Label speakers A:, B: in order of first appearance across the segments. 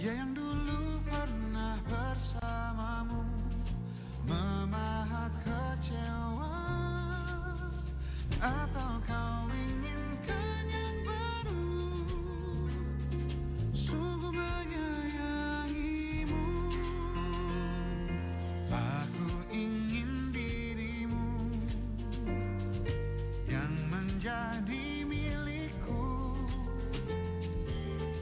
A: Dia yang dulu pernah bersamamu, memahat kecewa. Atau kau inginkan yang baru, sungguh menyayangimu. Aku ingin dirimu yang menjadi milikku,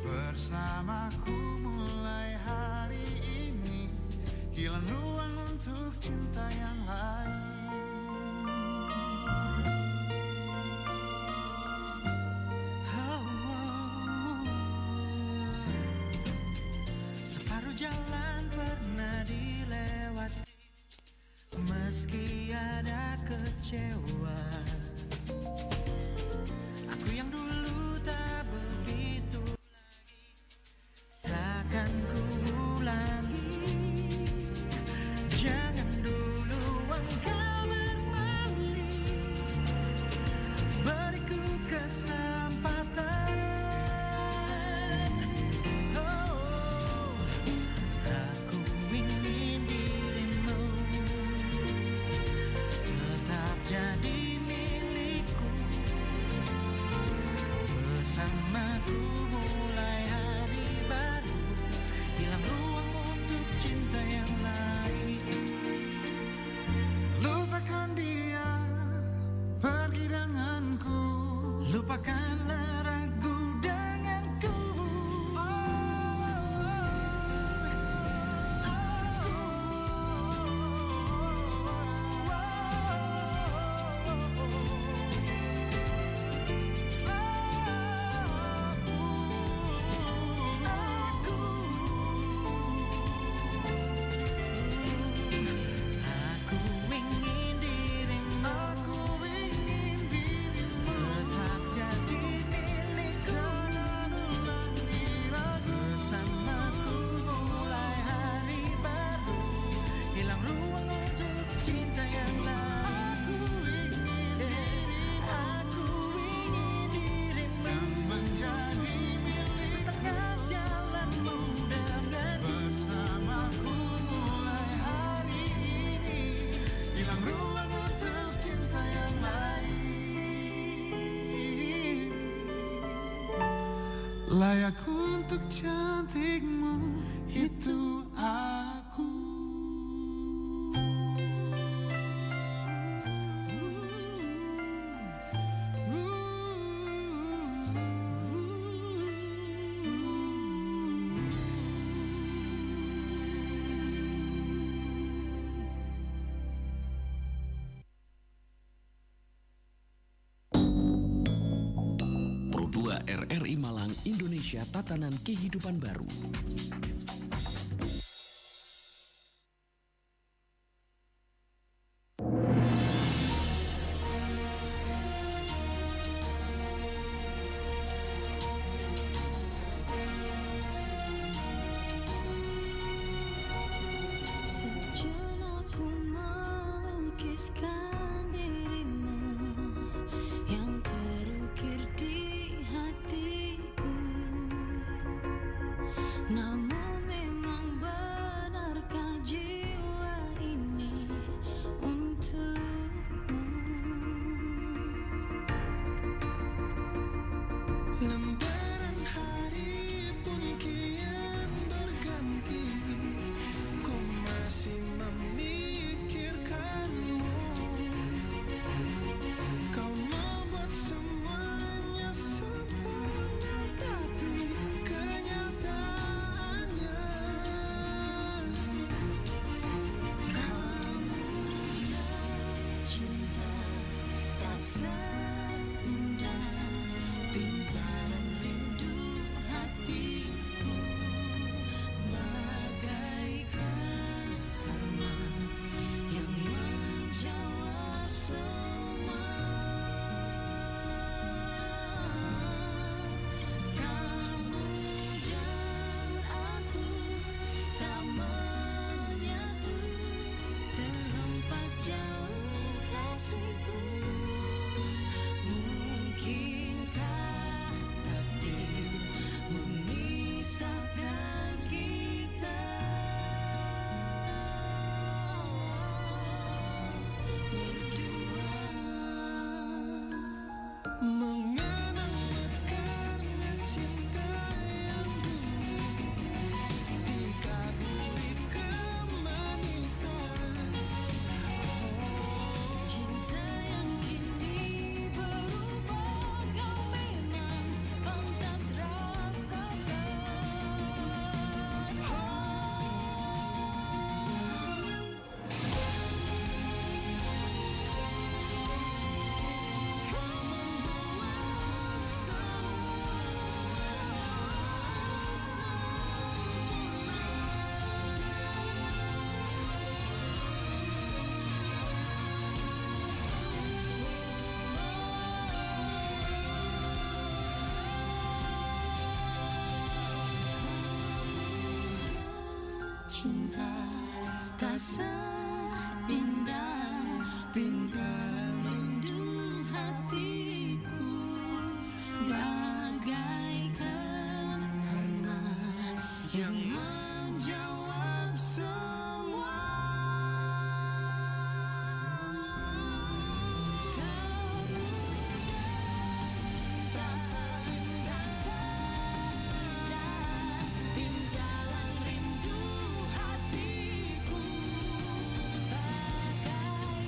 A: bersamaku mulai hari ini. Hilang ruang untuk cinta yang lain.
B: Separuh jalan pernah dilewati, meski ada kecewa. Aku yang dulu tak begitu lagi, takkan ku ulangi. Jangan dulu engkau berbalik, beriku kesempatan. Oh, aku ingin dirimu tetap jadi milikku, bersamaku mulai hari baru. Hilang ruang untuk cinta yang lain.
A: Lupakan dia, pergi denganku.
B: Lupakanlah ragu denganku. Aku ingin dirimu, tetap jadi milikku, bersamaku mulai hari baru. Hilang ruang untuk cinta yang lain. Aku ingin dirimu
A: Yang menjadi milik,
B: setengah jalanmu denganku,
A: bersamaku mulai hari ini. Hilang ruang untuk cinta yang lain. Layak untuk cantikmu, itu aku.
C: Pro 2 RRI Malang, Indonesia, tatanan kehidupan baru.
D: Sejenak ku melukiskan dirimu yang terukir di hatiku. Namun memang benarkah jiwa ini untukmu?
B: Lembaran hari pun kian berganti, ku masih memikirkanmu. Kau membuat semuanya sempurna, tapi kenyataannya
D: cinta tak seindah bintalan rindu hatiku, bagaikan karma yang menjawab semua. Kamu cinta seindah bintalan rindu hatiku, bagaikan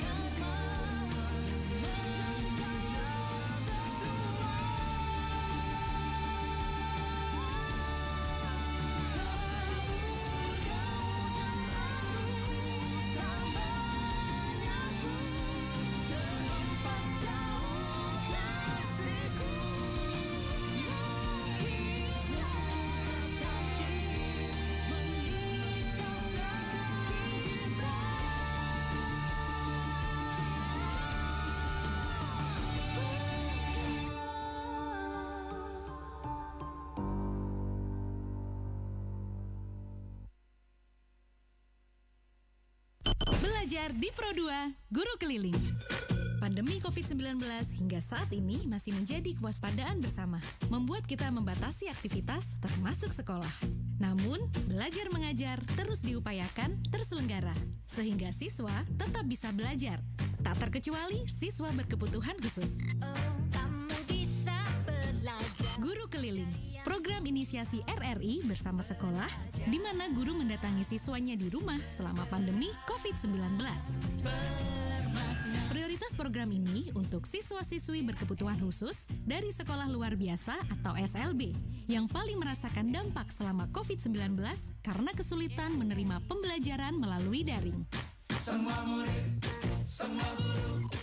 D: karma menjawab semua. Terhempas jauh kasihku, mungkin takdir memisahkan kita.
E: Belajar di Pro2 Guru Keliling. Pandemi COVID-19 hingga saat ini masih menjadi kewaspadaan bersama, membuat kita membatasi aktivitas termasuk sekolah. Namun, belajar mengajar terus diupayakan terselenggara, sehingga siswa tetap bisa belajar. Tak terkecuali siswa berkebutuhan khusus.
D: Kamu bisa belajar.
E: Guru Keliling, program inisiasi RRI bersama sekolah, di mana guru mendatangi siswanya di rumah selama pandemi COVID-19. Prioritas program ini untuk siswa-siswi berkebutuhan khusus dari sekolah luar biasa atau SLB yang paling merasakan dampak selama COVID-19 karena kesulitan menerima pembelajaran melalui daring.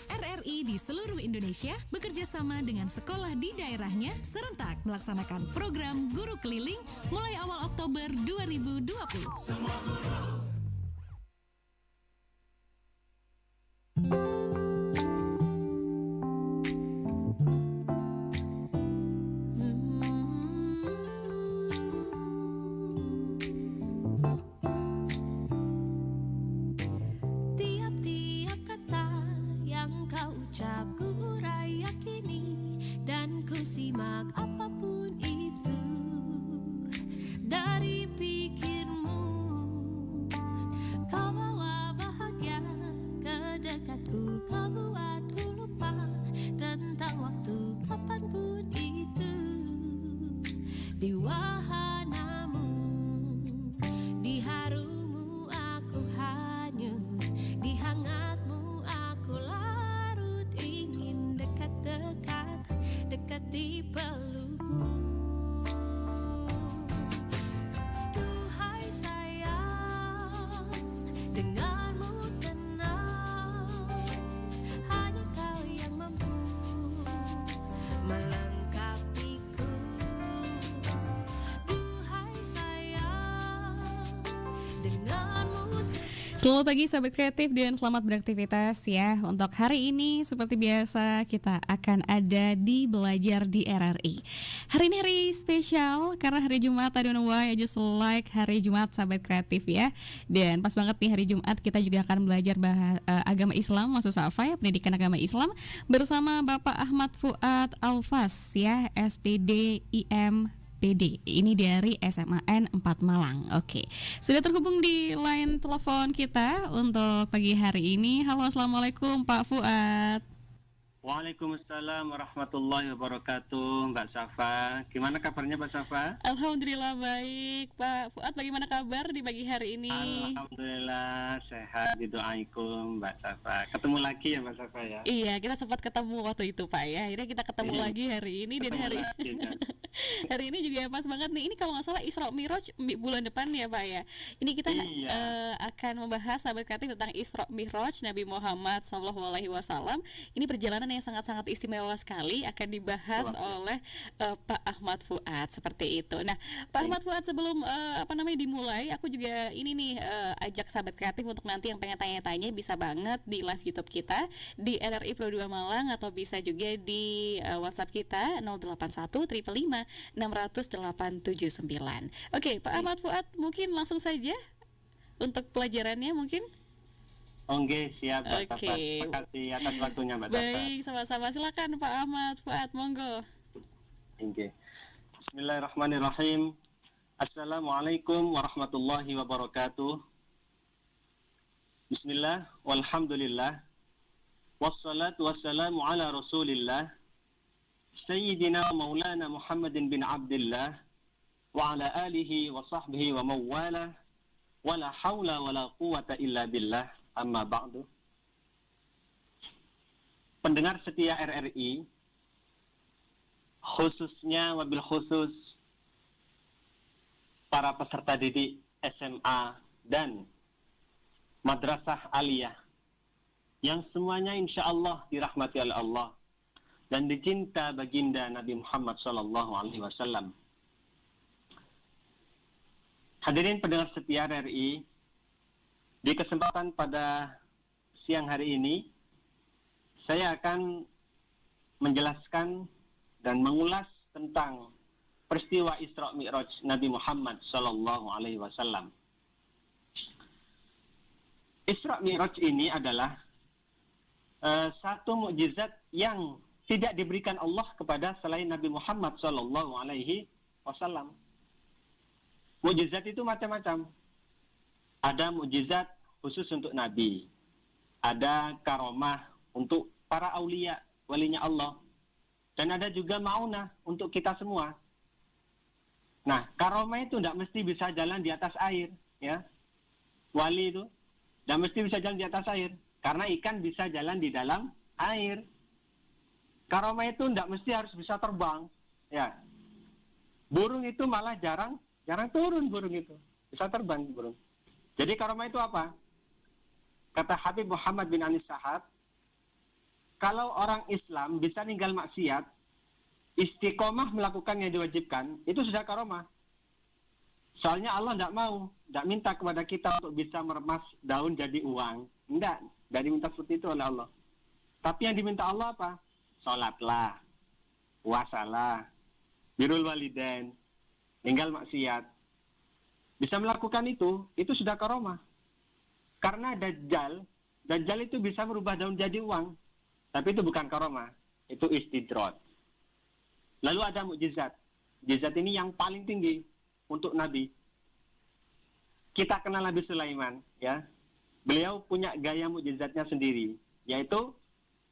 E: RRI di seluruh Indonesia bekerja sama dengan sekolah di daerahnya serentak melaksanakan program Guru Keliling mulai awal Oktober 2020.
D: Tiap-tiap kata yang kau ucap ku urai yakini, dan ku simak apapun itu dari pikirmu. Kau bawa bahagia ke dekatku, kau buatku lupa tentang waktu kapanpun itu. Di wahanamu, di harumu aku hanyut, di hangatmu aku larut, ingin dekat-dekat, dekati pelukmu. Duhai sayang, denganmu tenang, hanya kau yang mampu melengkapiku. Duhai sayang, denganmu
F: Selamat pagi sahabat kreatif dan selamat beraktivitas ya. Untuk hari ini seperti biasa kita akan ada di Belajar di RRI. Hari ini hari spesial karena hari Jumat. I don't know why, I just like hari Jumat sahabat kreatif ya. Dan pas banget nih hari Jumat kita juga akan belajar agama Islam, maksud Safa ya, pendidikan agama Islam bersama Bapak Ahmad Fuad Alfas ya, SPD IM PD. Ini dari SMAN 4 Malang. Oke. Sudah terhubung di line telepon kita untuk pagi hari ini. Halo, assalamualaikum Pak Fuad.
G: Waalaikumsalam warahmatullahi wabarakatuh, Mbak Safa. Gimana kabarnya Mbak Safa?
F: Alhamdulillah baik. Pak Fuad bagaimana kabar di pagi hari ini?
G: Alhamdulillah sehat, didoaikum Mbak Safa. Ketemu lagi ya Mbak Safa ya?
F: Iya, kita sempat ketemu waktu itu Pak ya. Akhirnya kita ketemu
G: Iya.
F: lagi hari ini dan
G: Ketemu
F: hari
G: lagi, kan?
F: hari ini juga pas banget nih. Ini kalau nggak salah Isra Mi'raj bulan depan ya Pak ya. Ini kita
G: Iya.
F: akan membahas sahabat kreatif tentang Isra Mi'raj Nabi Muhammad SAW. Ini perjalanan yang sangat-sangat istimewa sekali akan dibahas oleh Pak Ahmad Fuad seperti itu. Nah, Pak Ahmad Fuad sebelum dimulai, aku juga ini nih ajak sahabat kreatif untuk nanti yang pengen tanya-tanya bisa banget di live YouTube kita di RRI Pro 2 Malang atau bisa juga di WhatsApp kita 081 555 60879. Oke, Pak Ahmad Fuad, mungkin langsung saja untuk pelajarannya mungkin.
G: Oke, siap Mbak Safa.
F: Oke.
G: Terima kasih atas waktunya Mbak Safa.
F: Baik, sama-sama, silakan Pak Ahmad Fuad, monggo.
G: Oke. Bismillahirrahmanirrahim. Assalamualaikum warahmatullahi wabarakatuh. Bismillah, walhamdulillah. Wassalatu wassalamu ala rasulillah Sayyidina Maulana Muhammadin bin Abdullah wa ala alihi wa sahbihi wa mawala wa la hawla wa la quwata illa billah, amma ba'du. Pendengar setia RRI, khususnya wabil khusus para peserta didik SMA dan Madrasah Aliyah yang semuanya insya Allah dirahmati oleh Allah dan dicinta baginda Nabi Muhammad SAW. Hadirin pendengar setia RRI, di kesempatan pada siang hari ini saya akan menjelaskan dan mengulas tentang peristiwa Isra Mi'raj Nabi Muhammad SAW. Isra Mi'raj ini adalah satu mukjizat yang tidak diberikan Allah kepada selain Nabi Muhammad SAW. Mukjizat itu macam-macam. Ada mukjizat khusus untuk Nabi, ada karomah untuk para aulia, walinya Allah, dan ada juga maunah untuk kita semua. Nah, karomah itu tidak mesti bisa jalan di atas air, ya. Wali itu tidak mesti bisa jalan di atas air, karena ikan bisa jalan di dalam air. Karomah itu tidak mesti harus bisa terbang, ya. Burung itu malah jarang turun, burung itu bisa terbang burung. Jadi karomah itu apa? Kata Habib Muhammad bin Anis Sahab, kalau orang Islam bisa ninggal maksiat, istiqomah melakukan yang diwajibkan, itu sudah karomah. Soalnya Allah tidak minta kepada kita untuk bisa meremas daun jadi uang. Tidak diminta seperti itu oleh Allah. Tapi yang diminta Allah apa? Sholatlah, puasalah, birrul walidain, ninggal maksiat. Bisa melakukan itu sudah karomah. Karena Dajjal itu bisa merubah daun jadi uang. Tapi itu bukan karomah, itu istidraj. Lalu ada mukjizat. Mukjizat ini yang paling tinggi untuk Nabi. Kita kenal Nabi Sulaiman, ya. Beliau punya gaya mukjizatnya sendiri, yaitu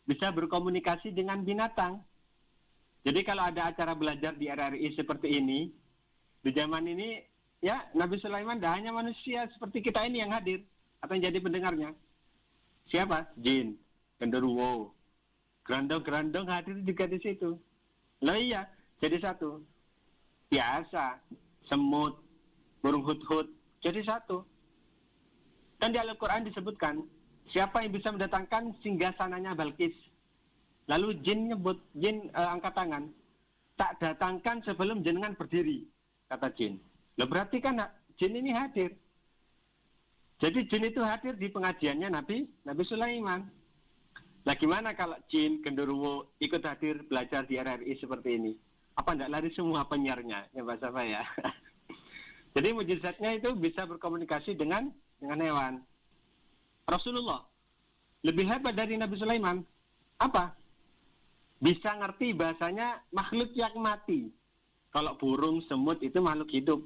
G: bisa berkomunikasi dengan binatang. Jadi kalau ada acara belajar di RRI seperti ini, di zaman ini, ya, Nabi Sulaiman tidak hanya manusia seperti kita ini yang hadir atau yang jadi pendengarnya. Siapa? Jin, genderuwo, gerandong-gerandong hadir juga di situ. Loh iya, jadi satu. Biasa, semut, burung hut-hut, jadi satu. Dan di Al-Quran disebutkan, siapa yang bisa mendatangkan singgasananya Balkis. Lalu jin angkat tangan, tak datangkan sebelum jenengan berdiri, kata jin. Loh berarti kan jin ini hadir. Jadi jin itu hadir di pengajiannya Nabi Sulaiman. Nah gimana kalau jin, genderuwo ikut hadir belajar di RRI seperti ini? Apa tidak lari semua penyiarnya, ya Mbak Safa ya? Jadi mukjizatnya itu bisa berkomunikasi dengan hewan. Rasulullah lebih hebat dari Nabi Sulaiman. Apa? Bisa ngerti bahasanya makhluk yang mati. Kalau burung, semut itu makhluk hidup.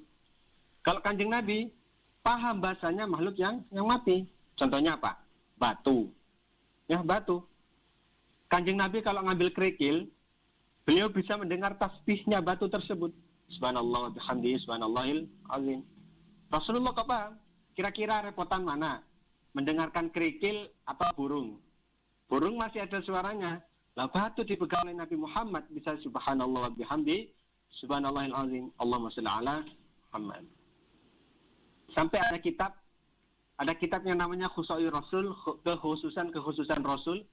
G: Kalau Kanjeng Nabi paham bahasanya makhluk yang mati. Contohnya apa? Batu. Ya, batu. Kanjeng Nabi kalau ngambil kerikil, beliau bisa mendengar tasbihnya batu tersebut. Subhanallah wa bihamdihi subhanallahil azim. Rasulullah kok paham? Kira-kira repotan mana? Mendengarkan kerikil atau burung? Burung masih ada suaranya. Lah batu dipegang oleh Nabi Muhammad bisa subhanallah wa bihamdihi subhanallahil azim. Allahumma shalli ala Muhammad. Sampai ada kitab yang namanya Khusa'i Rasul, kekhususan Rasul,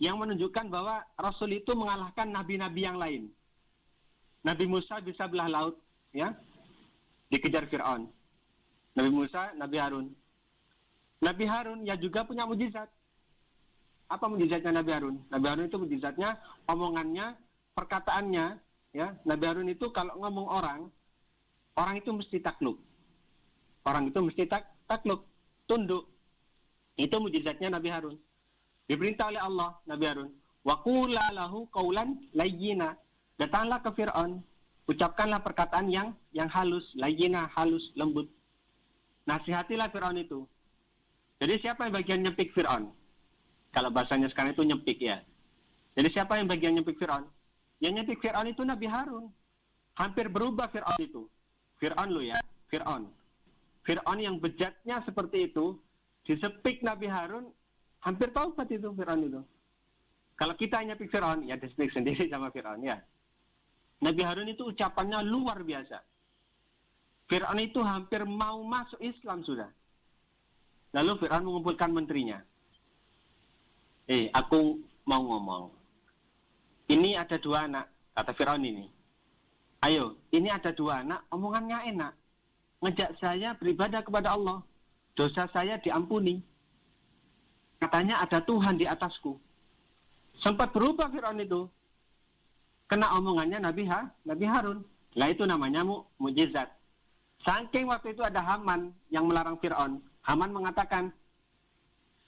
G: yang menunjukkan bahwa Rasul itu mengalahkan nabi-nabi yang lain. Nabi Musa bisa belah laut, ya, dikejar Fir'aun. Nabi Musa, Nabi Harun. Nabi Harun ya juga punya mujizat. Apa mujizatnya Nabi Harun? Nabi Harun itu mujizatnya omongannya, perkataannya ya. Nabi Harun itu kalau ngomong orang itu mesti takluk. Orang itu mesti takluk, tunduk. Itu mukjizatnya Nabi Harun. Diperintah oleh Allah Nabi Harun, wa qula lahu qaulan layyina. Datanglah ke Fir'aun, ucapkanlah perkataan yang halus, layyina, halus, lembut. Nasihatilah Fir'aun itu. Jadi siapa yang bagian nyepik Fir'aun? Kalau bahasanya sekarang itu nyepik ya. Jadi siapa yang bagian nyepik Fir'aun? Yang nyepik Fir'aun itu Nabi Harun. Hampir berubah Fir'aun itu. Fir'aun lo ya, Fir'aun. Fir'aun yang bejatnya seperti itu, disepik Nabi Harun, hampir taubat itu Fir'aun itu. Kalau kita nyepik Fir'aun, ya disepik sendiri sama Fir'aun ya. Nabi Harun itu ucapannya luar biasa. Fir'aun itu hampir mau masuk Islam sudah. Lalu Fir'aun mengumpulkan menterinya. Aku mau ngomong. Ini ada 2 anak, kata Fir'aun ini. Ayo, ini ada 2 anak, omongannya enak. Ngejak saya beribadah kepada Allah. Dosa saya diampuni. Katanya ada Tuhan di atasku. Sempat berubah Fir'aun itu. Kena omongannya Nabi Harun. Lah itu namanya mukjizat. Saking waktu itu ada Haman yang melarang Fir'aun. Haman mengatakan,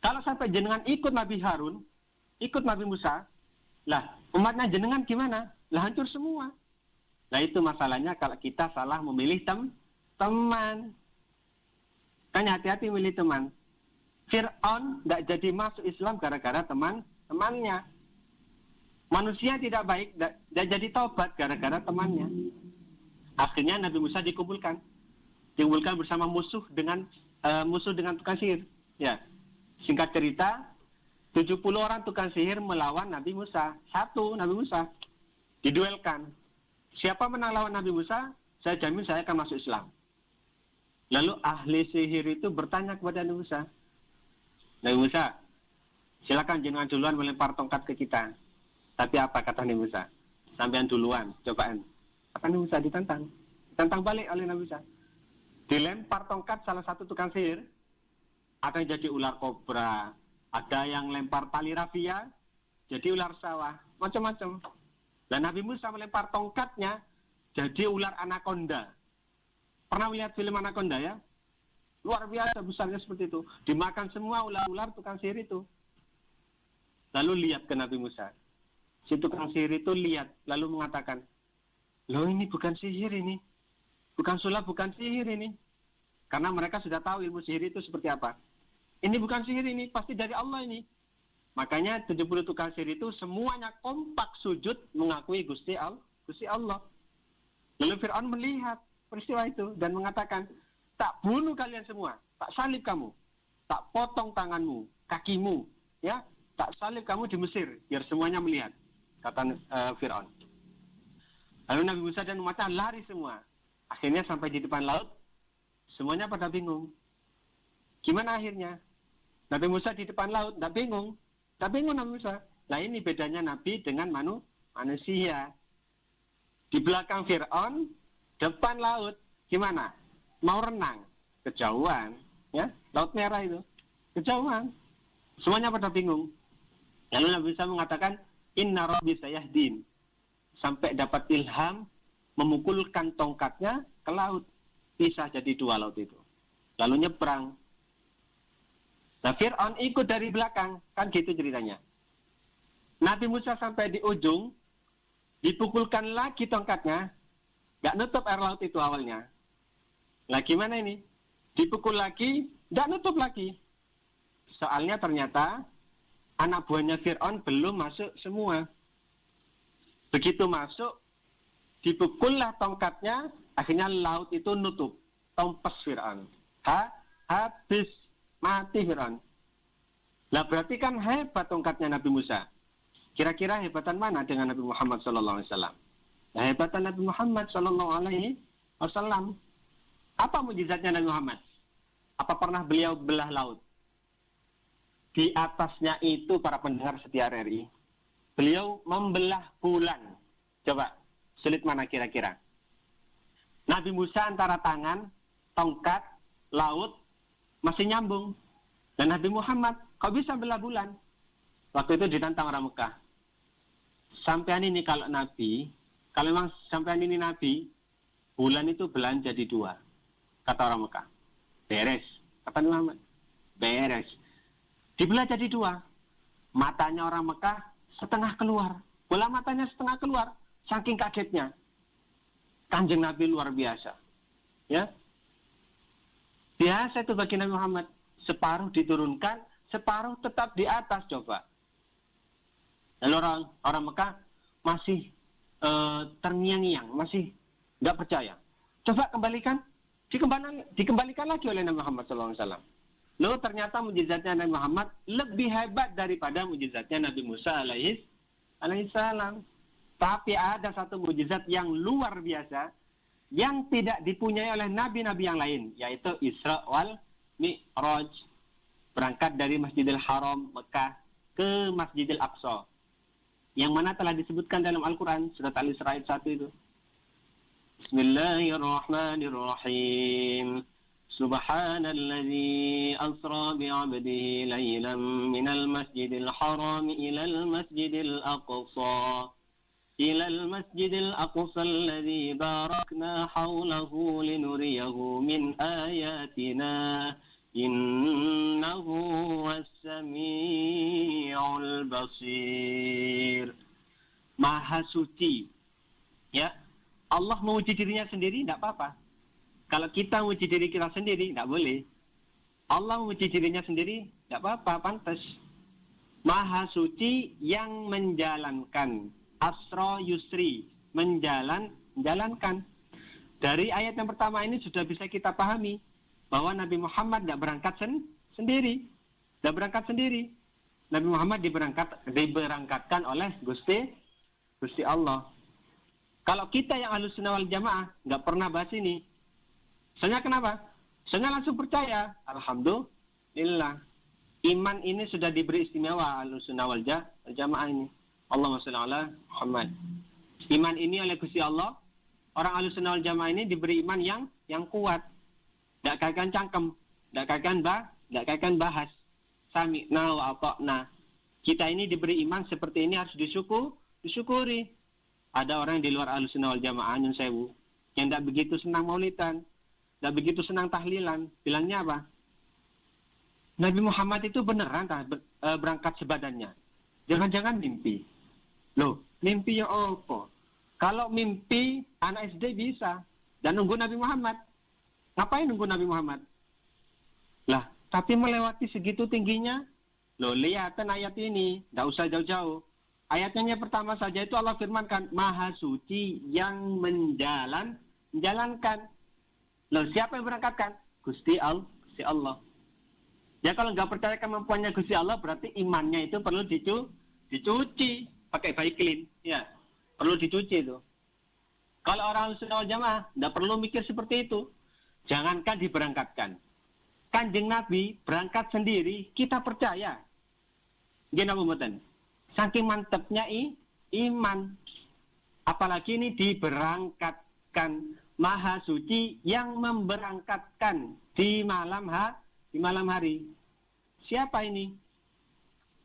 G: kalau sampai jenengan ikut Nabi Harun, ikut Nabi Musa, lah umatnya jenengan gimana? Lah hancur semua. Nah itu masalahnya kalau kita salah memilih teman. Kan hati-hati milih teman. Fir'aun tidak jadi masuk Islam gara-gara temannya. Manusia tidak baik, tidak jadi taubat gara-gara temannya. Akhirnya Nabi Musa dikumpulkan bersama musuh dengan tukang sihir. Ya, singkat cerita, 70 orang tukang sihir melawan Nabi Musa. Nabi Musa diduelkan. Siapa menang lawan Nabi Musa, saya jamin saya akan masuk Islam. Lalu ahli sihir itu bertanya kepada Nabi Musa, silakan jenengan duluan melempar tongkat ke kita. Tapi apa kata Nabi Musa? Sampean duluan, cobaan. Apa Nabi Musa ditantang balik oleh Nabi Musa. Dilempar tongkat salah satu tukang sihir, ada yang jadi ular kobra, ada yang lempar tali rafia, jadi ular sawah, macam-macam. Dan Nabi Musa melempar tongkatnya, jadi ular anaconda. Pernah lihat film anaconda ya? Luar biasa besarnya seperti itu. Dimakan semua ular-ular tukang sihir itu. Lalu lihat ke Nabi Musa. Si tukang sihir itu lihat, lalu mengatakan, loh ini bukan sihir ini. Bukan sulap, bukan sihir ini. Karena mereka sudah tahu ilmu sihir itu seperti apa. Ini bukan sihir ini, pasti dari Allah ini. Makanya 70 tukang sihir itu semuanya kompak sujud mengakui Gusti Allah. Lalu Fir'aun melihat peristiwa itu dan mengatakan, tak bunuh kalian semua, tak salib kamu, tak potong tanganmu, kakimu, ya, tak salib kamu di Mesir, biar semuanya melihat, kata Fir'aun. Lalu Nabi Musa dan umatnya lari semua. Akhirnya sampai di depan laut, semuanya pada bingung. Gimana akhirnya? Nabi Musa di depan laut, tak bingung Nabi Musa. Nah ini bedanya Nabi dengan manusia. Di belakang Fir'aun, depan laut, gimana? Mau renang, kejauhan, ya, Laut Merah itu, kejauhan. Semuanya pada bingung. Lalu Nabi Musa mengatakan, Inna Rabbi sayahdin. Sampai dapat ilham, memukulkan tongkatnya ke laut. Pisah jadi 2 laut itu. Lalu nyebrang. Nah Fir'aun ikut dari belakang. Kan gitu ceritanya. Nabi Musa sampai di ujung, dipukulkan lagi tongkatnya. Gak nutup air laut itu awalnya. Lah gimana ini? Dipukul lagi, gak nutup lagi. Soalnya ternyata anak buahnya Fir'aun belum masuk semua. Begitu masuk, dipukullah tongkatnya, akhirnya laut itu nutup. Tompes Fir'aun. Habis, mati Fir'aun. Lah berarti kan hebat tongkatnya Nabi Musa. Kira-kira hebatan mana dengan Nabi Muhammad SAW? Nah, hebatan Nabi Muhammad SAW. Apa mukjizatnya Nabi Muhammad? Apa pernah beliau belah laut? Di atasnya itu para pendengar setia RRI, beliau membelah bulan. Coba, sulit mana kira-kira? Nabi Musa antara tangan, tongkat, laut, masih nyambung. Dan Nabi Muhammad, kok bisa belah bulan? Waktu itu ditantang orang Mekah. Sampean ini kalau Nabi, kalau memang sampean ini nabi, bulan itu belan jadi 2. Kata orang Mekah. Beres. Kata Nabi Muhammad. Beres. Dibelah jadi 2. Matanya orang Mekah setengah keluar. Bola matanya setengah keluar. Saking kagetnya. Kanjeng Nabi luar biasa. Ya. Biasa itu bagi Nabi Muhammad. Separuh diturunkan, separuh tetap di atas, coba. Lalu orang Mekah masih terngiang-ngiang, masih nggak percaya. Coba kembalikan, dikembalikan lagi oleh Nabi Muhammad SAW. Lalu ternyata mukjizatnya Nabi Muhammad lebih hebat daripada mukjizatnya Nabi Musa alaihissalam. Tapi ada satu mukjizat yang luar biasa yang tidak dipunyai oleh nabi-nabi yang lain, yaitu Isra wal Mi'raj. Berangkat dari Masjidil Haram Mekah ke Masjidil Aqsa, yang mana telah disebutkan dalam Al-Quran surat Al-Isra ayat 1 itu. Bismillahirrahmanirrahim. Subhanalladzi asra bi'abdihi laylan minal masjidil haram ilal masjidil aqsa alladzi barakna hawlahu linuriyahu min ayatina innahu was-sami'ul basir. Maha suci. Ya, Allah memuji dirinya sendiri tidak apa-apa. Kalau kita memuji diri kita sendiri tidak boleh. Allah memuji dirinya sendiri tidak apa-apa, pantas. Maha suci yang menjalankan. Asra yusri, menjalankan. Dari ayat yang pertama ini sudah bisa kita pahami bahwa Nabi Muhammad tidak berangkat sendiri. Tidak berangkat sendiri. Nabi Muhammad diberangkatkan oleh Gusti Allah. Kalau kita yang Ahlus Sunnah wal Jamaah nggak pernah bahas ini. Soalnya kenapa? Soalnya langsung percaya. Alhamdulillah. Iman ini sudah diberi istimewa Ahlus Sunnah wal Jamaah ini. Allahumma sholli ala Muhammad. Iman ini oleh Gusti Allah. Orang Ahlus Sunnah wal Jamaah ini diberi iman yang kuat. Tidak kaitkan cangkem, tidak kaitkan bahas. Sami'na wa ata'na. Kita ini diberi iman seperti ini harus disyukuri. Ada orang di luar Ahlus Sunnah wal Jamaah nyun sewu yang tidak begitu senang maulidan, tidak begitu senang tahlilan. Bilangnya apa? Nabi Muhammad itu beneran berangkat sebadannya. Jangan-jangan mimpi. Loh, mimpi ya apa? Kalau mimpi anak SD bisa dan nunggu Nabi Muhammad. Ngapain nunggu Nabi Muhammad? Lah, tapi melewati segitu tingginya. Loh, lihat ayat ini, tidak usah jauh-jauh. Ayatnya pertama saja itu Allah firmankan, Maha Suci yang menjalankan. Loh, siapa yang berangkatkan? Gusti Allah. Ya kalau nggak percaya kemampuannya Gusti Allah, berarti imannya itu perlu dicuci pakai Baiklin. Ya, perlu dicuci itu. Kalau orang Sunnah wal Jamaah tidak perlu mikir seperti itu. Jangankan diberangkatkan. Kanjeng Nabi berangkat sendiri, kita percaya. Gimana mboten? Saking mantepnya iman. Apalagi ini diberangkatkan. Maha Suci yang memberangkatkan di malam hari. Siapa ini?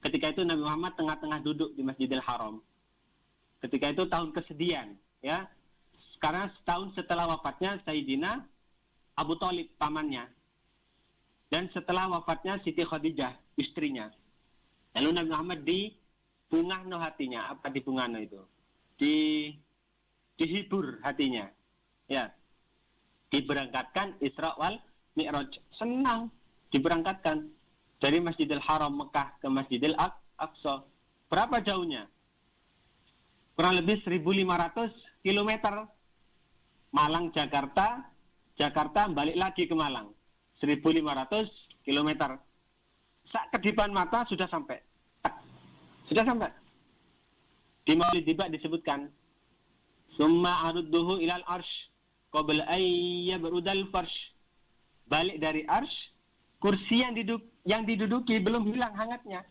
G: Ketika itu Nabi Muhammad tengah-tengah duduk di Masjidil Haram. Ketika itu tahun kesedihan, ya. Sekarang setahun setelah wafatnya Sayyidina Abu Thalib, pamannya. Dan setelah wafatnya Siti Khadijah, istrinya. Lalu Nabi Muhammad dibungahno hatinya. Apa dibungahno itu? Dihibur hatinya. Ya. Diberangkatkan Isra wal Mi'raj. Senang diberangkatkan dari Masjidil Haram Mekah ke Masjidil Aqsa. Berapa jauhnya? Kurang lebih 1.500 km. Malang Jakarta balik lagi ke Malang. 1.500 km. Sak kedipan mata sudah sampai. Sudah sampai. Di Maulid Diba disebutkan, Summa arudduhu ilal arsh qabla ayya berudal farsh. Balik dari arsh, kursi yang diduduki belum hilang hangatnya.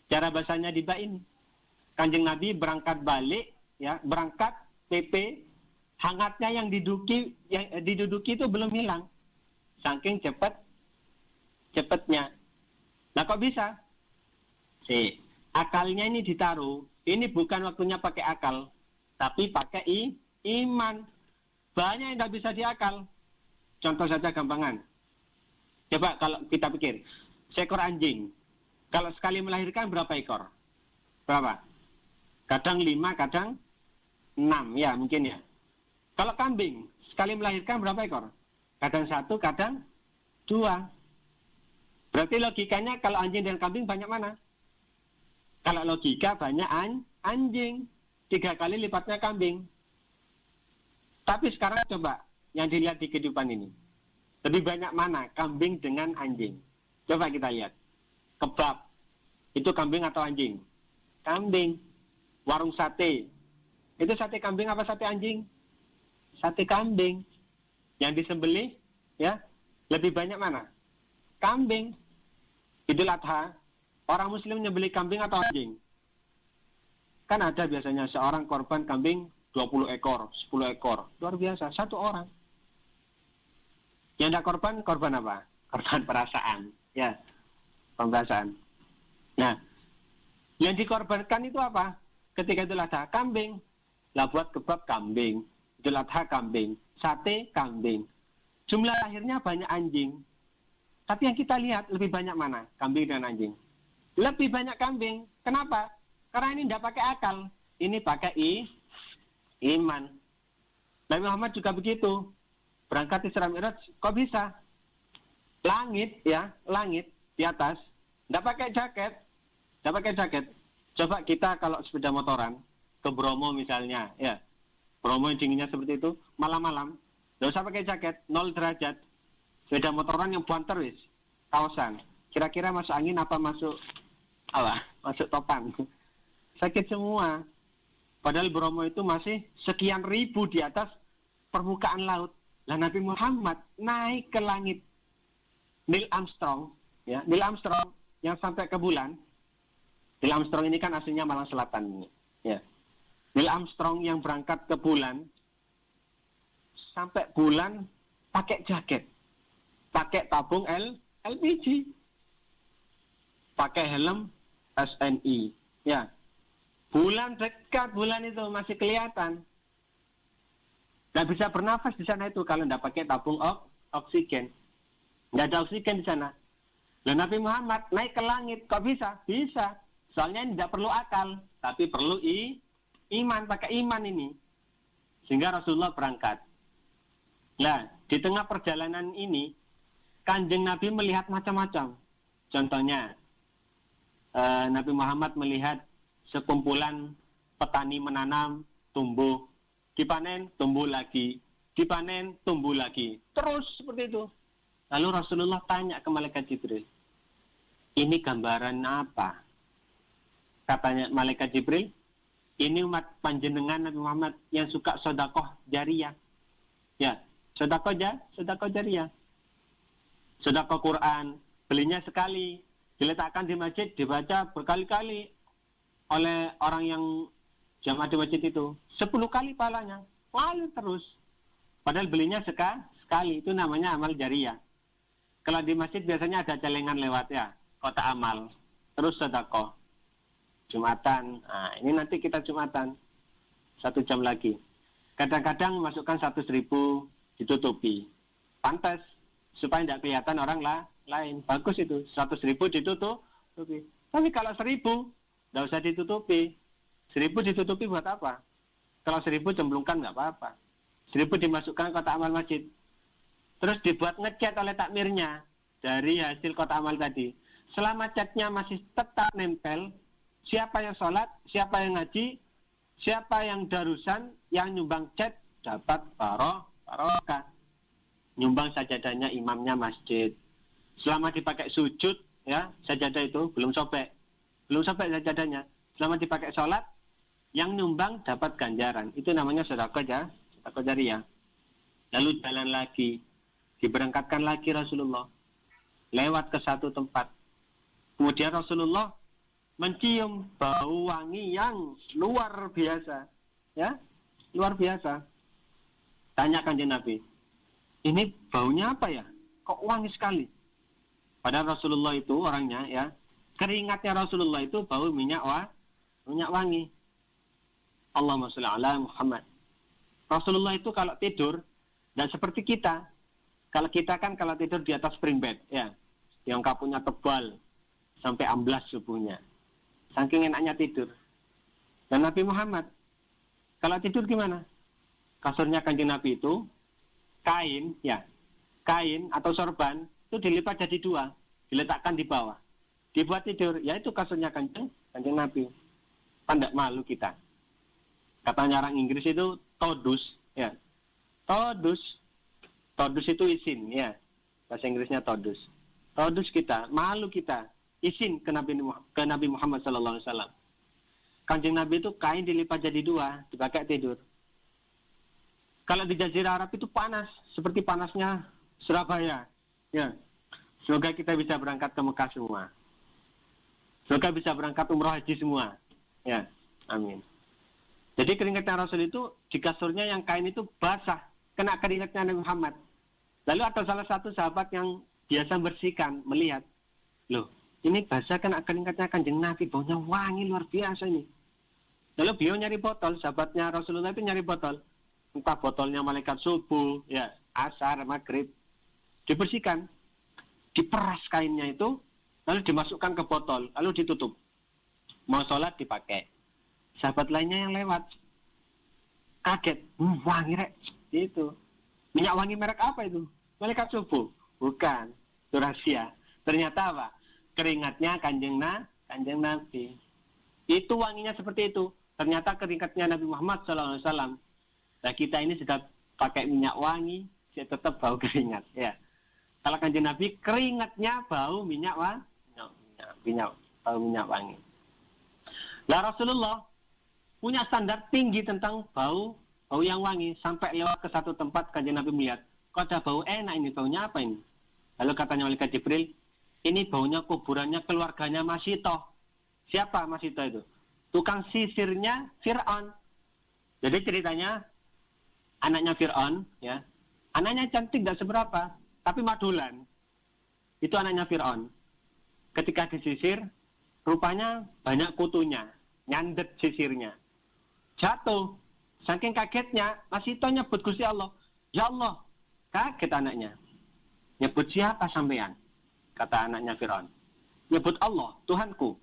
G: Cara bahasanya dibain. Kanjeng Nabi berangkat balik, ya, berangkat PP, hangatnya yang diduduki itu belum hilang. Saking cepatnya. Nah kok bisa? Akalnya ini ditaruh. Ini bukan waktunya pakai akal. tapi pakai iman. Banyak yang tidak bisa diakal. Contoh saja gampangan. Coba kalau kita pikir, seekor anjing, kalau sekali melahirkan berapa ekor? Berapa? Kadang 5, kadang 6, ya mungkin ya. Kalau kambing, sekali melahirkan berapa ekor? Kadang 1, kadang 2. Berarti logikanya kalau anjing dan kambing banyak mana? Kalau logika banyak anjing, 3 kali lipatnya kambing. Tapi sekarang coba yang dilihat di kehidupan ini. Lebih banyak mana kambing dengan anjing? Coba kita lihat. Kebab, itu kambing atau anjing? Kambing. Warung sate, itu sate kambing apa sate anjing? Sate kambing. Yang disembelih, ya, lebih banyak mana? Kambing. Idul Adha, orang muslim nyembelih kambing atau anjing? Kan ada biasanya seorang korban kambing 20 ekor, 10 ekor. Luar biasa, satu orang. Yang tidak korban apa? Korban perasaan. Ya, perasaan. Nah, yang dikorbankan itu apa? Ketika Idul Adha, kambing. Lah buat kebab kambing. Idul Adha kambing. Sate kambing. Jumlah lahirnya banyak anjing. Tapi yang kita lihat lebih banyak mana? Kambing dan anjing. Lebih banyak kambing. Kenapa? Karena ini tidak pakai akal. Ini pakai iman. Nabi Muhammad juga begitu. Berangkat Isra Mi'raj, kok bisa? Langit, ya, langit di atas. Tidak pakai jaket. Tidak pakai jaket. Coba kita kalau sepeda motoran ke Bromo misalnya, ya, Bromo yang dinginnya seperti itu, malam-malam, nggak usah pakai jaket, 0 derajat, sepeda motoran yang buanter wis, kaosan, kira-kira masuk angin apa masuk topan, sakit semua. Padahal Bromo itu masih sekian ribu di atas permukaan laut. Lah Nabi Muhammad naik ke langit. Neil Armstrong, ya, Neil Armstrong yang sampai ke bulan. Neil Armstrong ini kan aslinya Malang Selatan ini. Ya. Neil Armstrong yang berangkat ke bulan, sampai bulan pakai jaket, pakai tabung LPG, pakai helm SNI. Ya, bulan dekat, bulan itu masih kelihatan. Nggak bisa bernafas di sana itu kalau nggak pakai tabung oksigen. Nggak ada oksigen di sana. Dan Nabi Muhammad naik ke langit, kok bisa? Bisa. Soalnya ini tidak perlu akal, tapi perlu iman, pakai iman ini. Sehingga Rasulullah berangkat. Nah, di tengah perjalanan ini, Kanjeng Nabi melihat macam-macam. Contohnya, Nabi Muhammad melihat sekumpulan petani menanam, tumbuh, dipanen, tumbuh lagi, dipanen, tumbuh lagi. Terus seperti itu. Lalu Rasulullah tanya ke Malaikat Jibril, ini gambaran apa? Katanya Malaikat Jibril, ini umat panjenengan Nabi Muhammad yang suka sodakoh jariyah. Ya, sodakoh jariyah. Sodakoh Quran, belinya sekali, diletakkan di masjid, dibaca berkali-kali oleh orang yang jamaah di masjid itu. 10 kali pahalanya, lalu terus. Padahal belinya sekali, itu namanya amal jariyah. Kalau di masjid biasanya ada celengan lewat ya, kotak amal, terus sodakoh. Jumatan, nah ini nanti kita Jumatan 1 jam lagi. Kadang-kadang masukkan 100.000 ditutupi, pantas supaya tidak kelihatan orang lain. Bagus itu, 100.000 ditutupi. Tapi kalau 1.000 tidak usah ditutupi. 1.000 ditutupi buat apa? Kalau 1.000 cemplungkan nggak apa-apa. 1.000 dimasukkan kotak amal masjid. Terus dibuat ngecat oleh takmirnya dari hasil kotak amal tadi. Selama catnya masih tetap nempel, siapa yang sholat, siapa yang ngaji, siapa yang darusan, yang nyumbang cat dapat barokah. Nyumbang sajadahnya imamnya masjid. Selama dipakai sujud, ya sajadah itu belum sobek sajadahnya. Selama dipakai sholat, yang nyumbang dapat ganjaran. Itu namanya sedekah jariyah. Lalu jalan lagi, diberangkatkan lagi Rasulullah, lewat ke satu tempat. Kemudian Rasulullah mencium bau wangi yang luar biasa, ya, luar biasa. Tanya Kanjeng Nabi, ini baunya apa ya? Kok wangi sekali? Padahal Rasulullah itu orangnya, ya, keringatnya Rasulullah itu bau minyak wangi. Allahumma sholli ala Muhammad. Rasulullah itu kalau tidur dan seperti kita. Kalau kita kan kalau tidur di atas spring bed, ya, yang kapurnya tebal sampai amblas subuhnya. Saking enaknya tidur. Dan Nabi Muhammad kalau tidur gimana? Kasurnya Kanjeng Nabi itu kain, ya, kain atau sorban itu dilipat jadi dua, diletakkan di bawah, dibuat tidur. Ya itu kasurnya Kanjeng Nabi. Pandak malu kita. Katanya orang Inggris itu todus, ya. Todus itu isin, ya. Bahasa Inggrisnya todus. Todus kita, malu kita, isin ke Nabi Muhammad SAW. Kanjeng Nabi itu kain dilipat jadi dua, dipakai tidur. Kalau di Jazirah Arab itu panas, seperti panasnya Surabaya. Ya. Semoga kita bisa berangkat ke Mekah semua. Semoga bisa berangkat umroh haji semua. Ya, amin. Jadi keringatnya Rasul itu di kasurnya yang kain itu basah, kena keringatnya Nabi Muhammad. Lalu ada salah satu sahabat yang biasa bersihkan, melihat, loh, ini basah kena keringatnya Kanjeng Nabi, baunya wangi luar biasa ini. Lalu beliau nyari botol, sahabatnya Rasulullah itu nyari botol. Entah botolnya malaikat subuh, ya, asar, maghrib. Dibersihkan, diperas kainnya itu, lalu dimasukkan ke botol, lalu ditutup. Mau sholat dipakai. Sahabat lainnya yang lewat, kaget, wangi rek, itu. Minyak wangi merek apa itu? Malaikat subuh? Bukan, itu rahasia. Ternyata apa? Keringatnya Kanjeng Nabi. Itu wanginya seperti itu. Ternyata keringatnya Nabi Muhammad SAW. Nah kita ini sudah pakai minyak wangi, saya tetap bau keringat. Ya. Kalau Kanjeng Nabi keringatnya bau minyak wangi. Lah Rasulullah punya standar tinggi tentang bau yang wangi. Sampai lewat ke satu tempat Kanjeng Nabi melihat, kok ada bau enak ini, baunya apa ini? Lalu katanya malaikat Jibril, ini baunya kuburannya keluarganya Masitoh. Siapa Masitoh itu? Tukang sisirnya Fir'aun. Jadi ceritanya anaknya Fir'aun, ya, anaknya cantik tidak seberapa, tapi madulan. Itu anaknya Fir'aun. Ketika disisir, rupanya banyak kutunya, nyandet sisirnya. Jatuh. Saking kagetnya, Masitoh nyebut Gusti Allah. Ya Allah, kaget anaknya. Nyebut siapa sampean? Kata anaknya Fir'aun. Nyebut Allah, Tuhanku.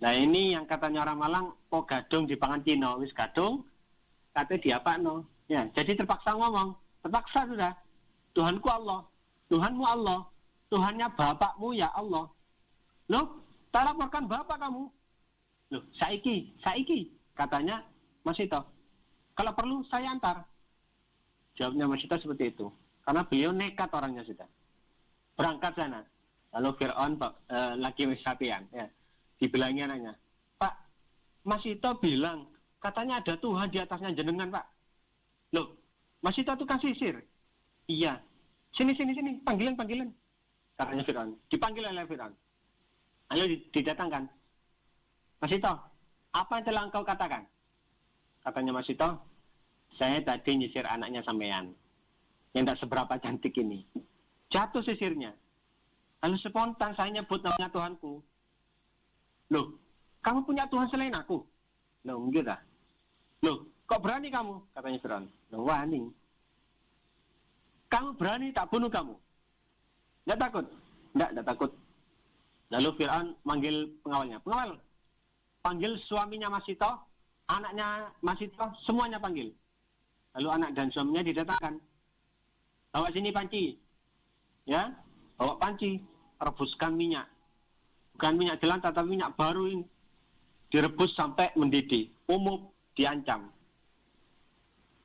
G: Nah ini yang katanya orang Malang, kok gadung di pangan Cina, wis gadung, katanya diapakno. Ya, jadi terpaksa ngomong, terpaksa sudah. Tuhanku Allah, Tuhanmu Allah, Tuhannya bapakmu ya Allah. Loh, tak laporkan bapak kamu. Loh, saiki, katanya Masitoh. Kalau perlu saya antar. Jawabnya Masitoh seperti itu. Karena beliau nekat orangnya sudah. Berangkat sana. Lalu Fir'aun lagi wisapian, ya. Dibilangi anaknya, Pak, Masitoh bilang katanya ada Tuhan di atasnya jenengan, Pak. Loh, Masitoh tukang sisir. Iya. Sini, panggilan. Katanya Fir'aun. Dipanggil oleh Fir'aun. Ayo didatangkan. Masitoh, apa yang telah engkau katakan? Katanya Masitoh, saya tadi nyisir anaknya sampean yang tak seberapa cantik ini. Jatuh sisirnya. Lalu spontan saya nyebut namanya Tuhanku. Loh, kamu punya Tuhan selain aku? Loh, enggak dah. Loh, kok berani kamu? Katanya Fir'aun. Loh, wani. Kamu berani tak bunuh kamu? Enggak takut? Enggak takut. Lalu Fir'aun manggil pengawalnya. Pengawal, panggil suaminya Masitoh, anaknya Masitoh, semuanya panggil. Lalu anak dan suaminya didatangkan. Bawa sini panci. Ya, bawa panci. Rebuskan minyak. Bukan minyak jelantah, tapi minyak baru ini. Direbus sampai mendidih. Umup, diancam.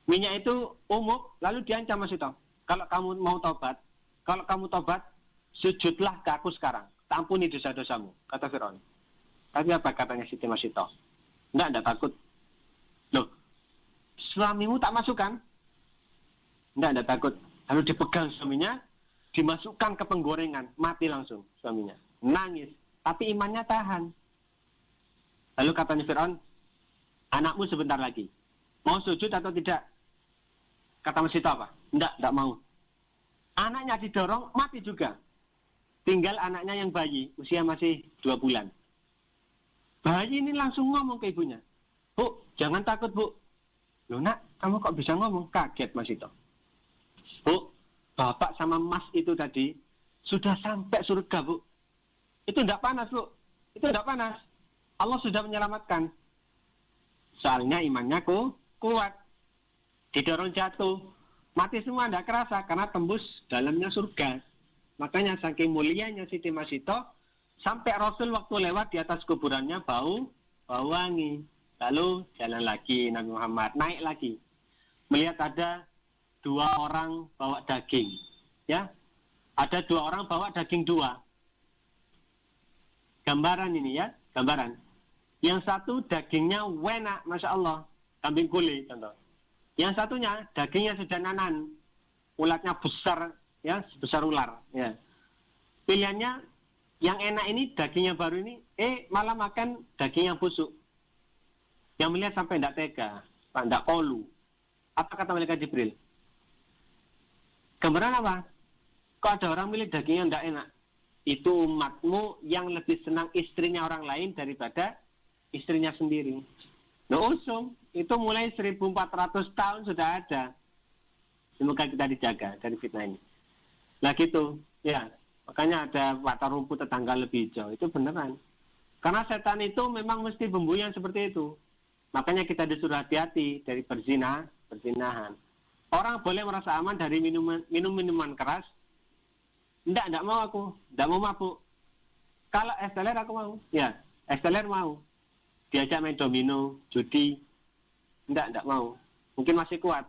G: Minyak itu umup, lalu diancam Masitoh. Kalau kamu mau tobat, sujudlah ke aku sekarang. Tak ampuni dosa-dosamu, kata Fir'aun. Tapi apa katanya Siti Masitoh? Enggak takut. Loh, suamimu tak masukkan? Enggak takut. Lalu dipegang suaminya, dimasukkan ke penggorengan, mati langsung suaminya. Nangis, tapi imannya tahan. Lalu katanya Fir'aun, anakmu sebentar lagi. Mau sujud atau tidak? Kata Masitoh apa? Enggak mau. Anaknya didorong, mati juga. Tinggal anaknya yang bayi, usia masih 2 bulan. Bayi ini langsung ngomong ke ibunya. Bu, jangan takut, Bu. Loh, Nak, kamu kok bisa ngomong? Kaget Mas Ito. Bu, Bapak sama Mas itu tadi sudah sampai surga, Bu. Itu tidak panas, Bu. Itu tidak panas. Allah sudah menyelamatkan. Soalnya imannya kuat. Didorong jatuh. Mati semua tidak kerasa karena tembus dalamnya surga. Makanya saking mulianya Siti Masito, sampai Rasul waktu lewat di atas kuburannya bau wangi. Lalu jalan lagi Nabi Muhammad, naik lagi. Melihat ada 2 orang bawa daging. Ya, ada 2 orang bawa daging 2. Gambaran ini ya, gambaran. Yang satu dagingnya enak, Masya Allah, kambing kuli contoh. Yang satunya dagingnya sudah nanan, ulatnya besar, ya sebesar ular. Ya. Pilihannya yang enak ini dagingnya baru ini, malah makan daging yang busuk. Yang melihat sampai tidak tega, tidak kolu. Apa kata malaikat Jibril? Gambaran apa? Kok ada orang milih daging yang tidak enak? Itu umatmu yang lebih senang istrinya orang lain daripada istrinya sendiri. Nah, usung. Itu mulai 1400 tahun sudah ada. Semoga kita dijaga dari fitnah ini. Nah gitu, ya. Makanya ada watar rumput tetangga lebih hijau. Itu beneran. Karena setan itu memang mesti bumbuyan seperti itu. Makanya kita disuruh hati-hati dari perzinahan. Orang boleh merasa aman dari minuman keras. Enggak mau aku. Enggak mau mabuk. Kalau es teler aku mau. Ya, es teler mau. Diajak main domino, judi. Enggak mau. Mungkin masih kuat.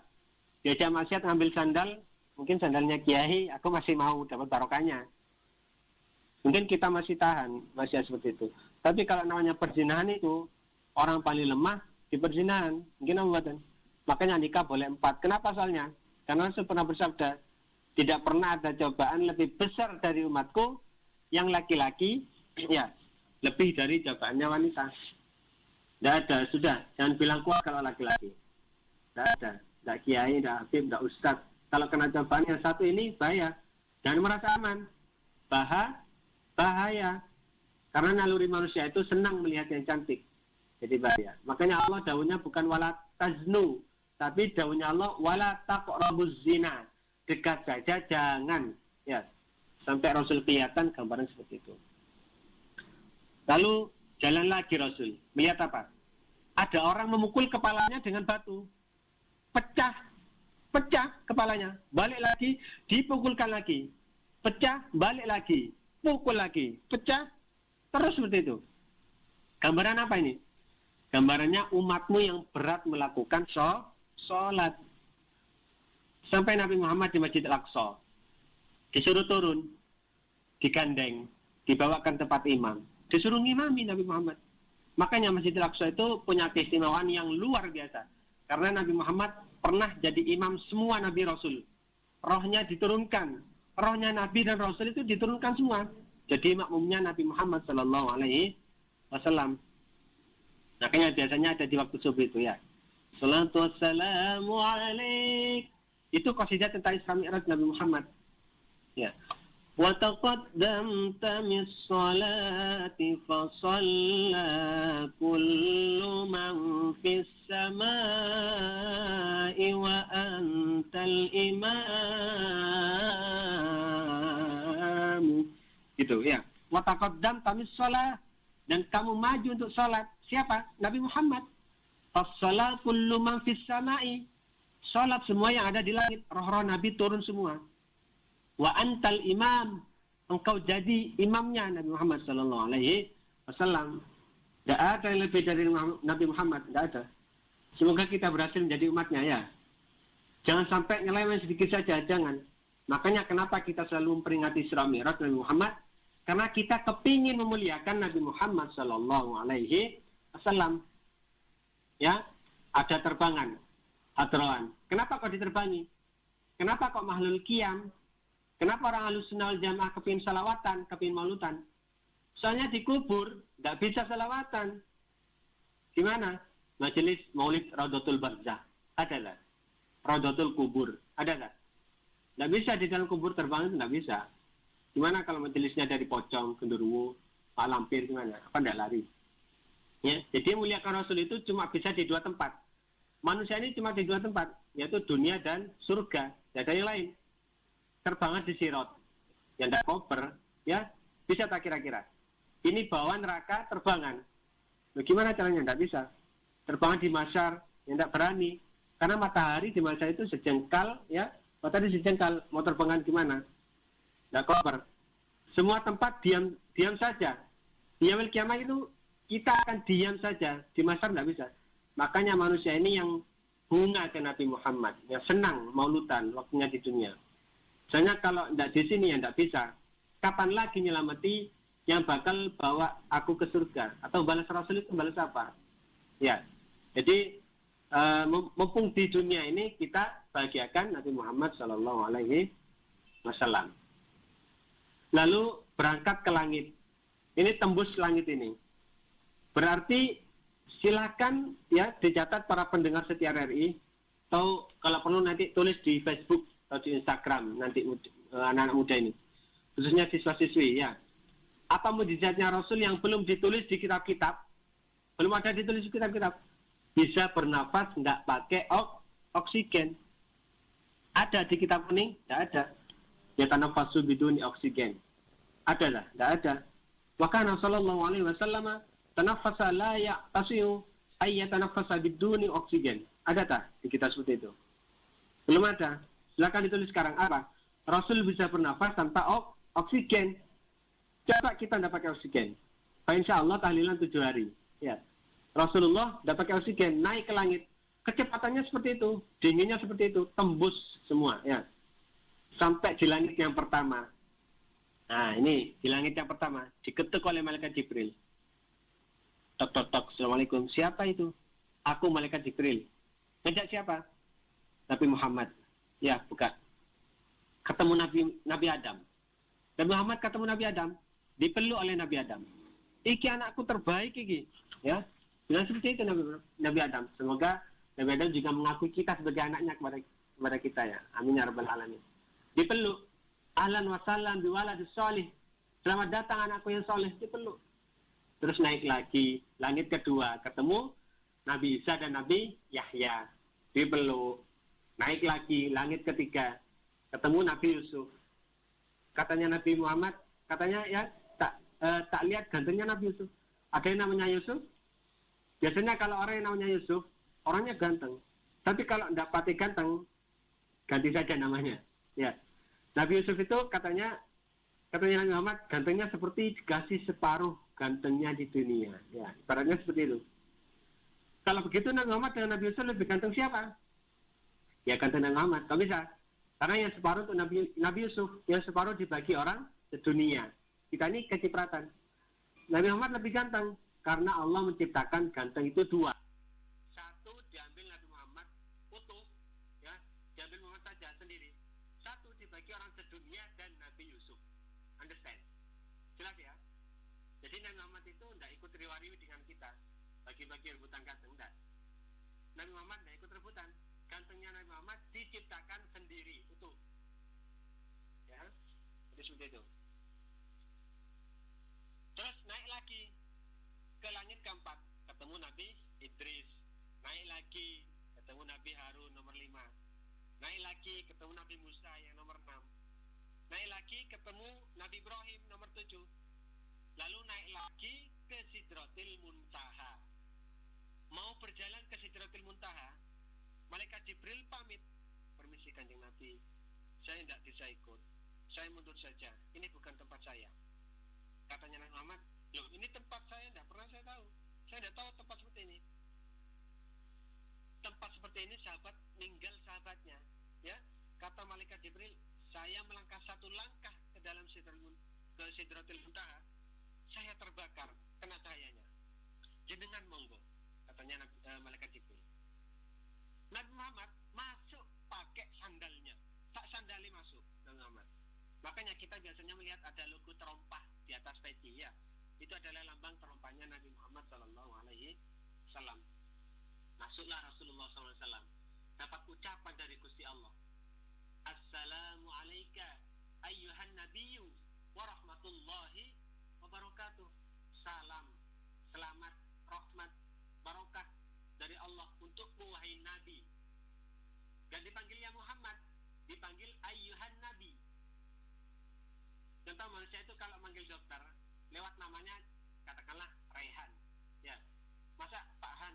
G: Diajak maksiat ngambil sandal. Mungkin sandalnya kiai, aku masih mau dapat barokahnya. Mungkin kita masih tahan, masih seperti itu. Tapi kalau namanya perzinahan itu, orang paling lemah di perzinahan. Mungkin apa? Makanya nikah boleh 4. Kenapa soalnya? Karena Rasul pernah bersabda, tidak pernah ada cobaan lebih besar dari umatku yang laki-laki, ya, lebih dari cobaannya wanita. Tidak ada, sudah. Jangan bilang kuat kalau laki-laki. Tidak ada. Tidak kiai, tidak habib, tidak ustadz. Kalau kena cobaan yang satu ini, bahaya. Jangan merasa aman. Bahaya. Karena naluri manusia itu senang melihat yang cantik. Jadi bahaya. Makanya Allah daunnya bukan wala taznu, tapi daunnya Allah wala taqrabuz zina. Dekat saja jangan. Ya. Sampai Rasul kelihatan gambaran seperti itu. Lalu jalan lagi Rasul. Melihat apa? Ada orang memukul kepalanya dengan batu. Pecah kepalanya. Balik lagi, dipukulkan lagi. Pecah, balik lagi. Pukul lagi. Pecah, terus seperti itu. Gambaran apa ini? Gambarannya umatmu yang berat melakukan sholat. Sampai Nabi Muhammad di Masjid Al-Aqsa. Disuruh turun. Digandeng. Dibawakan tempat imam. Disuruh ngimami Nabi Muhammad. Makanya Masjid Al-Aqsa itu punya keistimewaan yang luar biasa. Karena Nabi Muhammad pernah jadi imam semua Nabi Rasul. Rohnya diturunkan. Rohnya Nabi dan Rasul itu diturunkan semua. Jadi makmumnya Nabi Muhammad SAW. Makanya biasanya ada di waktu subuh itu ya. Salatu wassalamu alaik. Itu qasidah tentang Isra Mi'raj Nabi Muhammad. Ya. Wa taqaddamta mis-salati fa shalla kullu man fis samai wa antal imam. Gitu ya. Wa taqaddamta mis-salat, dan kamu maju untuk salat. Siapa? Nabi Muhammad. Fa shalla kullu man fis samai. Salat semua yang ada di langit, roh-roh Nabi turun semua. Wa antal imam, engkau jadi imamnya Nabi Muhammad sallallahu alaihi wasallam. Tidak ada yang lebih dari Nabi Muhammad, tidak ada. Semoga kita berhasil menjadi umatnya ya. Jangan sampai nyeleweng sedikit saja, jangan. Makanya kenapa kita selalu memperingati Isra Mi'raj Nabi Muhammad? Karena kita kepingin memuliakan Nabi Muhammad sallallahu alaihi wasallam. Ya, ada terbangan, hadroan. Kenapa kok diterbangi? Kenapa kok mahlul qiyam? Kenapa orang Ahlussunnah wal Jamaah kepingin salawatan, kepingin maulutan? Soalnya di kubur tidak bisa salawatan. Gimana? Majelis Maulid Raudatul Barzah ada tak? Raudatul Kubur ada tak? Tidak bisa di dalam kubur terbang, tidak bisa. Gimana kalau majelisnya dari Pocong, Genderuwo, Pak Lampir, gimana? Apa tidak lari? Ya, jadi muliakan Rasul itu cuma bisa di dua tempat. Manusia ini cuma di dua tempat, yaitu dunia dan surga. Tidak ada yang lain. Terbangan di Sirot, yang tidak koper, ya bisa tak kira-kira? Ini bawa neraka terbangan. Bagaimana caranya? Tidak bisa. Terbangan di Masyar, yang tidak berani. Karena matahari di Masyar itu sejengkal, ya matahari sejengkal, mau terbangan gimana? Tidak koper. Semua tempat diam saja. Di yaumil kiamah itu kita akan diam saja, di Masyar tidak bisa. Makanya manusia ini yang bunga ke Nabi Muhammad, yang senang mauludan waktunya di dunia. Misalnya kalau tidak di sini ya tidak bisa. Kapan lagi nyelamati yang bakal bawa aku ke surga? Atau balas Rasul itu balas apa? Ya, jadi mumpung di dunia ini kita bahagiakan Nabi Muhammad SAW. Lalu berangkat ke langit. Ini tembus langit ini. Berarti silakan ya dicatat para pendengar setia RRI, atau kalau perlu nanti tulis di Facebook atau di Instagram nanti anak-anak muda ini, khususnya siswa-siswi ya. Apa mukjizatnya Rasul yang belum ditulis di kitab-kitab, belum ada ditulis di kitab-kitab? Bisa bernafas nggak pakai oksigen. Ada di kitab kuning? Tidak ada. Ya tanafasu biduni oksigen. Ada lah? Tidak ada. Maka Nabi Sallallahu Alaihi Wasallam tanafasa la ya'tasiu ayyatanafasa biduni oksigen. Ada tak di kitab seperti itu? Belum ada. Silakan ditulis sekarang. Apa? Rasul bisa bernafas tanpa oksigen. Coba kita tidak pakai oksigen. Insya Allah tahlilan 7 hari. Ya. Rasulullah tidak pakai oksigen, naik ke langit. Kecepatannya seperti itu, dinginnya seperti itu, tembus semua. Ya. Sampai di langit yang pertama. Nah ini di langit yang pertama diketuk oleh malaikat Jibril. Tok tok tok, assalamualaikum. Siapa itu? Aku malaikat Jibril. Ngajak siapa? Nabi Muhammad. Ya, bukan. Ketemu Nabi Adam. Nabi Muhammad ketemu Nabi Adam, dipeluk oleh Nabi Adam. Iki anakku terbaik iki. Ya, bilang seperti itu Nabi Adam. Semoga Nabi Adam juga mengakui kita sebagai anaknya kepada kita ya. Amin ya rabbal alamin. Dipeluk. Ahlan wa sahlan biwaladis sholih. Selamat datang anakku yang soleh. Dipeluk. Terus naik lagi, langit kedua, ketemu Nabi Isa dan Nabi Yahya, dipeluk. Naik lagi, langit ketiga, ketemu Nabi Yusuf. Katanya Nabi Muhammad, katanya ya tak lihat gantengnya Nabi Yusuf. Ada yang namanya Yusuf? Biasanya kalau orang yang namanya Yusuf, orangnya ganteng. Tapi kalau tidak pati ganteng, ganti saja namanya. Ya, Nabi Yusuf itu katanya Nabi Muhammad gantengnya seperti dikasih separuh gantengnya di dunia. Ya, ibaratnya seperti itu. Kalau begitu Nabi Muhammad dengan Nabi Yusuf lebih ganteng siapa? Ya ganteng Nabi Muhammad. Kalau bisa. Karena yang separuh untuk Nabi Yusuf, yang separuh dibagi orang sedunia. Kita ini kecipratan. Nabi Muhammad lebih ganteng karena Allah menciptakan ganteng itu dua. Satu diambil Nabi Muhammad utuh, ya, diambil Muhammad saja sendiri. Satu dibagi orang sedunia dan Nabi Yusuf. Understand? Jelas ya? Jadi Nabi Muhammad itu tidak ikut riwariwi dengan kita, bagi-bagi rebutan ganteng, tidak. Nabi Muhammad tidak ikut rebutan. Gantengnya Nabi Muhammad diciptakan sendiri, utuh. Ya, jadi seperti itu. Terus naik lagi ke langit keempat, ketemu Nabi Idris. Naik lagi, ketemu Nabi Harun nomor 5. Naik lagi, ketemu Nabi Musa yang nomor 6. Naik lagi, ketemu Nabi Ibrahim nomor 7. Lalu naik lagi ke Sidratil Muntaha. Mau berjalan ke Sidratil Muntaha, malaikat Jibril pamit. Permisi Kanjeng Nabi, saya tidak bisa ikut. Saya mundur saja, ini bukan tempat saya. Katanya Nabi Muhammad, loh ini tempat saya, tidak pernah saya tahu. Saya tidak tahu tempat seperti ini. Tempat seperti ini sahabat ninggal sahabatnya. Ya, kata malaikat Jibril, saya melangkah satu langkah ke dalam Sidratil Muntaha, saya terbakar, kena cahayanya. Jenengan monggo, katanya malaikat Jibril. Nabi Muhammad masuk pakai sandalnya, tak sandali masuk Nabi Muhammad. Makanya kita biasanya melihat ada logo terompah di atas peci, ya. Itu adalah lambang terompahnya Nabi Muhammad SAW. Masuklah Rasulullah SAW, dapat ucapan dari Gusti Allah. Assalamualaikum ayyuhan nabiyyu warahmatullahi wabarakatuh. Salam, selamat, rahmat namanya katakanlah Raihan, ya. Masa Pak Han,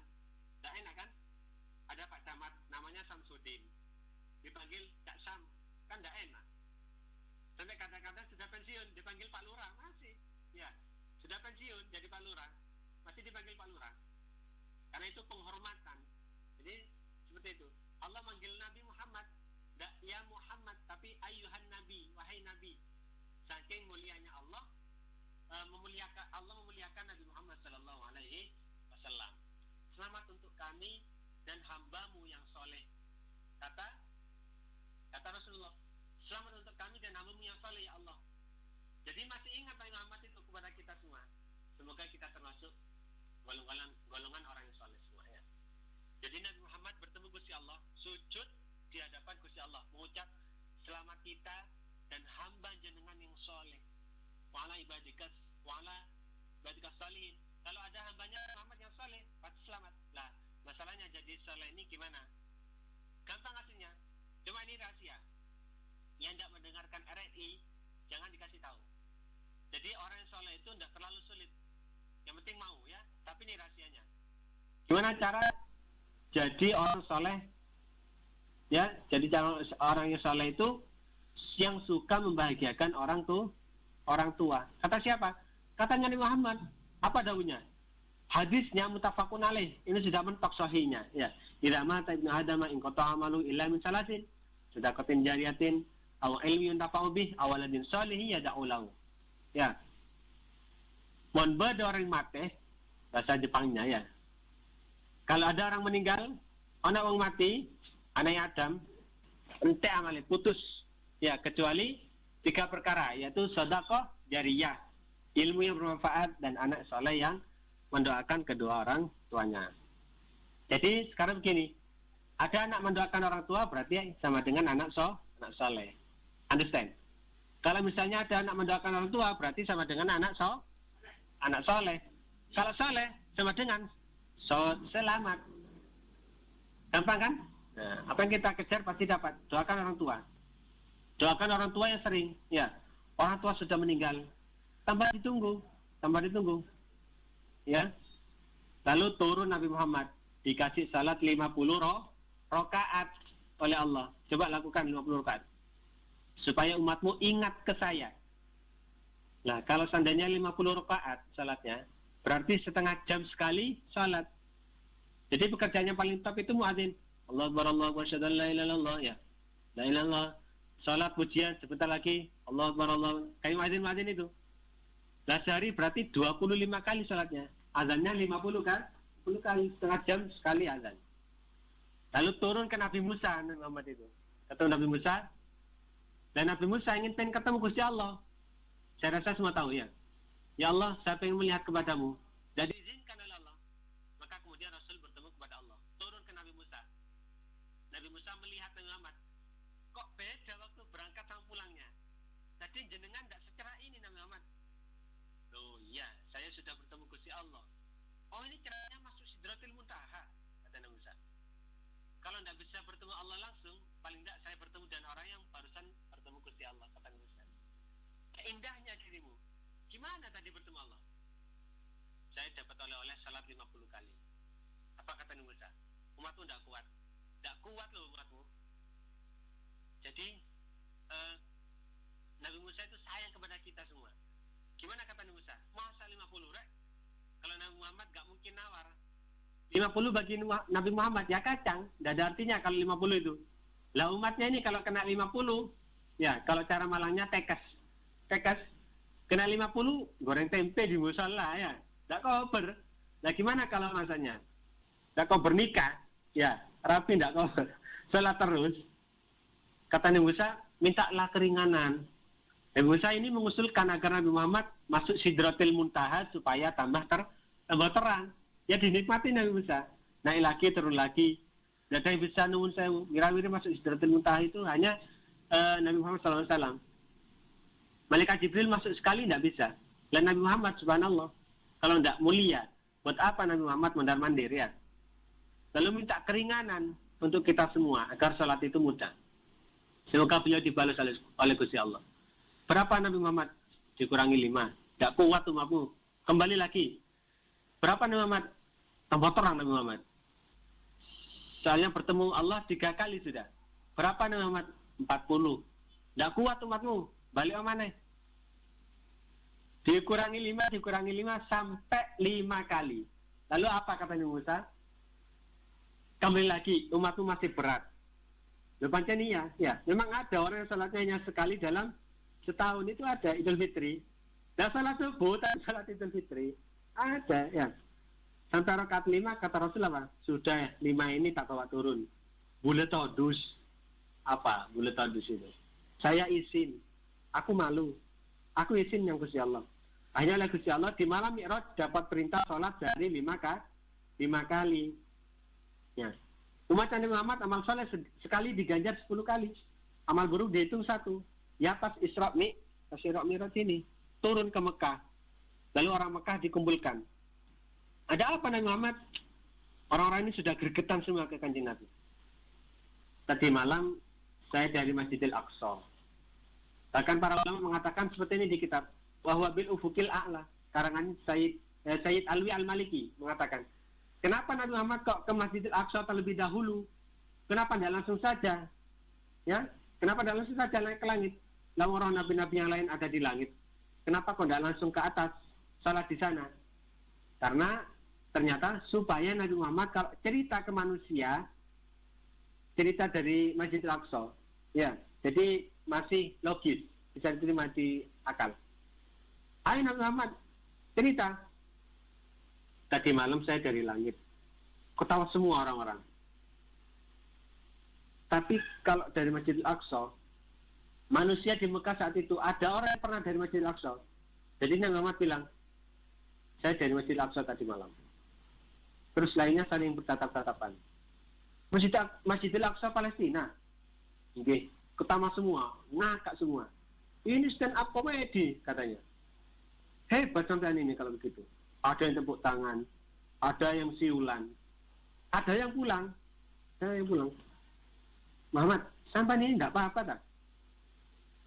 G: tidak enak kan? Ada Pak Camat, namanya Samsudin, dipanggil Cak Sam, kan tidak enak. Sampai kata-kata sudah pensiun, dipanggil Pak Lurah, masih, ya. Sudah pensiun, jadi Pak Lurah, masih dipanggil Pak Lurah. Karena itu penghormatan. Jadi seperti itu. Allah manggil Nabi Muhammad, tidak ya Muhammad, tapi ayuhan Nabi, wahai Nabi. Saking mulianya Allah, memuliakan Nabi Muhammad Sallallahu Alaihi Wasallam. Selamat untuk kami dan hambamu yang soleh. Kata Rasulullah, selamat untuk kami dan hambamu yang soleh ya Allah. Jadi masih ingat Nabi Muhammad itu kepada kita semua. Semoga kita termasuk golongan orang yang soleh semua ya. Jadi Nabi Muhammad bertemu Gusti Allah, sujud di hadapan Gusti Allah, mengucap selamat kita dan hamba jenengan yang soleh. Wa'ala ibadikas salihin. Kalau ada hambanya Muhammad yang soleh, pasti selamat. Lah, masalahnya jadi soleh ini gimana? Gampang aslinya. Cuma ini rahasia. Yang tidak mendengarkan RRI, jangan dikasih tahu. Jadi orang yang soleh itu tidak terlalu sulit. Yang penting mau ya. Tapi ini rahasianya. Gimana cara jadi orang soleh? Ya, jadi orang yang soleh itu yang suka membahagiakan orang tua. Kata siapa? Katanya Nabi Muhammad. Apa daunnya? Hadisnya muttafaqun alaih. Ini sudah mentok sahihnya. Ya, idza mata ibnu Adam in qata'a amalu illa min salasin. Sedaqatin jariyatin aw ilmin yuntafa'u bih aw waladin shalihin yad'u lahu. Ya. Mon bade orang mati, bahasa Jepangnya ya. Kalau ada orang meninggal, anak orang mati, anak Adam, ente amali putus. Ya, kecuali 3 perkara, yaitu sedekah jariyah, ilmu yang bermanfaat, dan anak soleh yang mendoakan kedua orang tuanya. Jadi sekarang begini, ada anak mendoakan orang tua berarti sama dengan anak soleh. Understand? Kalau misalnya ada anak mendoakan orang tua berarti sama dengan anak soleh. Kalau soleh sama dengan selamat. Gampang kan? Nah, apa yang kita kejar pasti dapat. Doakan orang tua. Doakan orang tua yang sering. Ya, orang tua sudah meninggal. Tambah ditunggu. Ya. Lalu turun Nabi Muhammad, dikasih salat 50 rakaat oleh Allah. Coba lakukan 50 rakaat. Supaya umatmu ingat ke saya. Nah, kalau seandainya 50 rakaat salatnya, berarti setengah jam sekali salat. Jadi pekerjaannya paling top itu muadzin. Allahu Akbar, Allahu Akbar, asyhadu an la ilaha illallah ya. La ilaha illallah. Salat pujian sebentar lagi. Allahu Akbar, Allahu. Kayak muadzin itu. Nah, sehari berarti 25 kali salatnya. Azannya 50 kan? 10 kali, setengah jam sekali azan. Lalu turun ke Nabi Musa, Nabi Muhammad itu. Ketemu Nabi Musa. Dan Nabi Musa ingin ketemu Gusti Allah. Saya rasa semua tahu ya. Ya Allah, saya ingin melihat kepadamu. Dan diizinkan oleh Allah. Maka kemudian Rasul bertemu kepada Allah. Turun ke Nabi Musa. Nabi Musa melihat Nabi Muhammad. Kok beda waktu berangkat sama pulangnya? Tadi jenengan tidak secerah ini Nabi Muhammad. Loh iya, saya sudah bertemu Gusti Allah. Oh ini caranya masuk Sidratil Muntaha, kata Nabi Musa. Kalau tidak bisa bertemu Allah langsung, paling tidak saya bertemu dengan orang yang barusan bertemu Gusti Allah, kata Nabi Musa. Indahnya dirimu. Gimana tadi bertemu Allah? Saya dapat oleh-oleh salat 50 kali. Apa kata Nabi Musa? Umatmu tidak kuat. Tidak kuat loh umatmu. Jadi Nabi Musa itu sayang kepada kita semua. Gimana kata Nabi Musa? Masa 50 rek? Kalau Nabi Muhammad gak mungkin nawar. 50 bagi Nabi Muhammad ya kacang. Tidak ada artinya kalau 50 itu. Lah umatnya ini kalau kena 50, ya kalau cara malangnya tekes. Kena 50, goreng tempe di musola ya. Tidak kober. Nah gimana kalau masanya? Tidak kober nikah. Ya rapi tidak kober. Sholat terus. Kata Nabi Musa, mintalah keringanan. Nabi Musa ini mengusulkan agar Nabi Muhammad masuk Sidratil Muntaha supaya tambah terang. Ya dinikmati Nabi Musa. Naik lagi, turun lagi. Dan saya bisa nuwun sewu. Wirawiri masuk Sidratil Muntaha itu hanya Nabi Muhammad SAW. Malaikat Jibril masuk sekali tidak bisa. Dan Nabi Muhammad subhanallah. Kalau tidak mulia, buat apa Nabi Muhammad mondar-mandir ya? Lalu minta keringanan untuk kita semua agar sholat itu mudah. Semoga beliau dibalas oleh Gusti Allah. Berapa Nabi Muhammad? Dikurangi 5. Tidak kuat umatmu. Kembali lagi. Berapa Nabi Muhammad? Tambah terang Nabi Muhammad. Soalnya bertemu Allah 3 kali sudah. Berapa Nabi Muhammad? 40. Tidak kuat umatmu. Balik mana? Dikurangi 5 sampai 5 kali. Lalu apa kata Nabi Musa? Kembali lagi, umatmu masih berat. Depannya nih ya, memang ada orang yang sholatnya hanya sekali dalam setahun, itu ada Idul Fitri. Dan sholat subuh, dan sholat Idul Fitri ada ya. Sampai rakaat 5 kata Rasul apa? Sudah ya, 5 ini tak bawa turun. Bulet todus. Apa bulet todus itu? Saya izin, aku malu. Aku izin yang Gusti Allah. Hanya oleh Gusti Allah di malam Mi'raj dapat perintah sholat dari 5 kali. Ya. Umat Nabi Muhammad amal soleh sekali diganjar 10 kali. Amal buruk dihitung 1. Ya pas Isra Mi'raj ini turun ke Mekah. Lalu orang Mekah dikumpulkan. Ada apa Nabi Muhammad? Orang-orang ini sudah gregetan semua ke Kanjeng Nabi. Tadi malam saya dari Masjidil Aqsa. Bahkan para ulama mengatakan seperti ini di kitab Wahwa bil Ufukil A'la, karangan Sayyid Alwi Al-Maliki mengatakan, kenapa Nabi Muhammad kok ke Masjidil Aqsa terlebih dahulu? Kenapa tidak langsung saja? Ya, kenapa tidak langsung saja naik ke langit? Lalu orang nabi-nabi yang lain ada di langit. Kenapa kok tidak langsung ke atas salat di sana? Karena ternyata supaya Nabi Muhammad kalau cerita ke manusia, cerita dari Masjidil Aqsa, ya, jadi masih logis, bisa diterima di akal. Ayo Nabi Muhammad, cerita. Tadi malam saya dari langit. Ketawa semua orang-orang. Tapi kalau dari Masjidil Aqsa, manusia di Mekah saat itu, ada orang yang pernah dari Masjidil Aqsa. Jadi Nabi Muhammad bilang, saya dari Masjidil Aqsa tadi malam. Terus lainnya saling bertatap-tatapan. Masjidil Aqsa Palestina. Oke, ketawa semua, ngakak semua. Ini stand up komedi katanya. Hebat sampean ini kalau begitu. Ada yang tepuk tangan, ada yang siulan, ada yang pulang. Muhammad, sampai ini enggak apa-apa tak?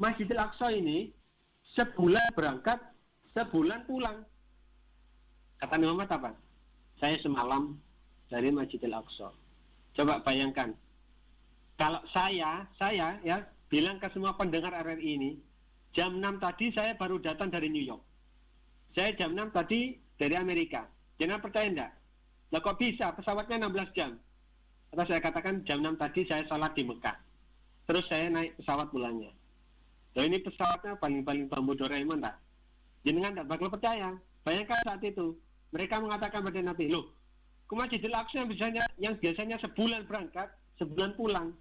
G: Masjidil Aqsa ini sebulan berangkat, sebulan pulang. Kata Muhammad apa? Saya semalam dari Masjidil Aqsa. Coba bayangkan. Kalau saya ya bilang ke semua pendengar RRI ini, jam 6 tadi saya baru datang dari New York. Saya jam 6 tadi dari Amerika. Jangan percaya enggak? Lah kok bisa? Pesawatnya 16 jam. Atau saya katakan jam 6 tadi saya sholat di Mekah. Terus saya naik pesawat pulangnya. Loh ini pesawatnya paling-paling bambu Doraemon tak? Jangan enggak bakal percaya. Bayangkan saat itu. Mereka mengatakan pada Nabi, loh, ke Masjidil Aqsa yang biasanya sebulan berangkat, sebulan pulang.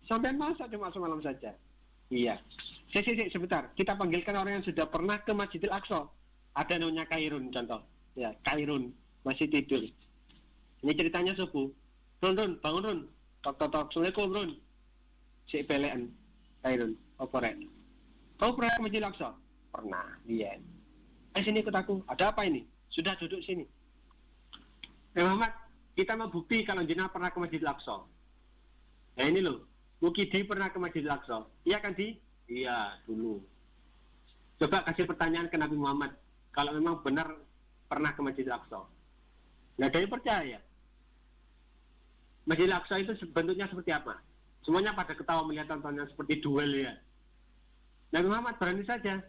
G: Sampai masa cuma semalam saja? Iya. Sebentar. Kita panggilkan orang yang sudah pernah ke Masjidil Aqsa. Ada namanya Kairun contoh. Ya, Kairun masih tidur. Ini ceritanya subuh. Run, bangun Run. Tok. Assalamualaikum Run. Si pelean. Kairun. Apa rek? Kau pernah ke Masjidil Aqsa? Pernah. Iya. Sini ikut aku. Ada apa ini? Sudah duduk sini. Muhammad, kita mau bukti kalau jenazah pernah ke Masjidil Aqsa. Nah ini loh. Mukidi pernah ke Masjidil Aqsa. Iya kan Di? Iya, dulu. Coba kasih pertanyaan ke Nabi Muhammad. Kalau memang benar pernah ke Masjidil Aqsa. Nggak ada yang percaya. Masjidil Aqsa itu bentuknya seperti apa? Semuanya pada ketawa melihat tontonan seperti duel ya. Nabi Muhammad berani saja.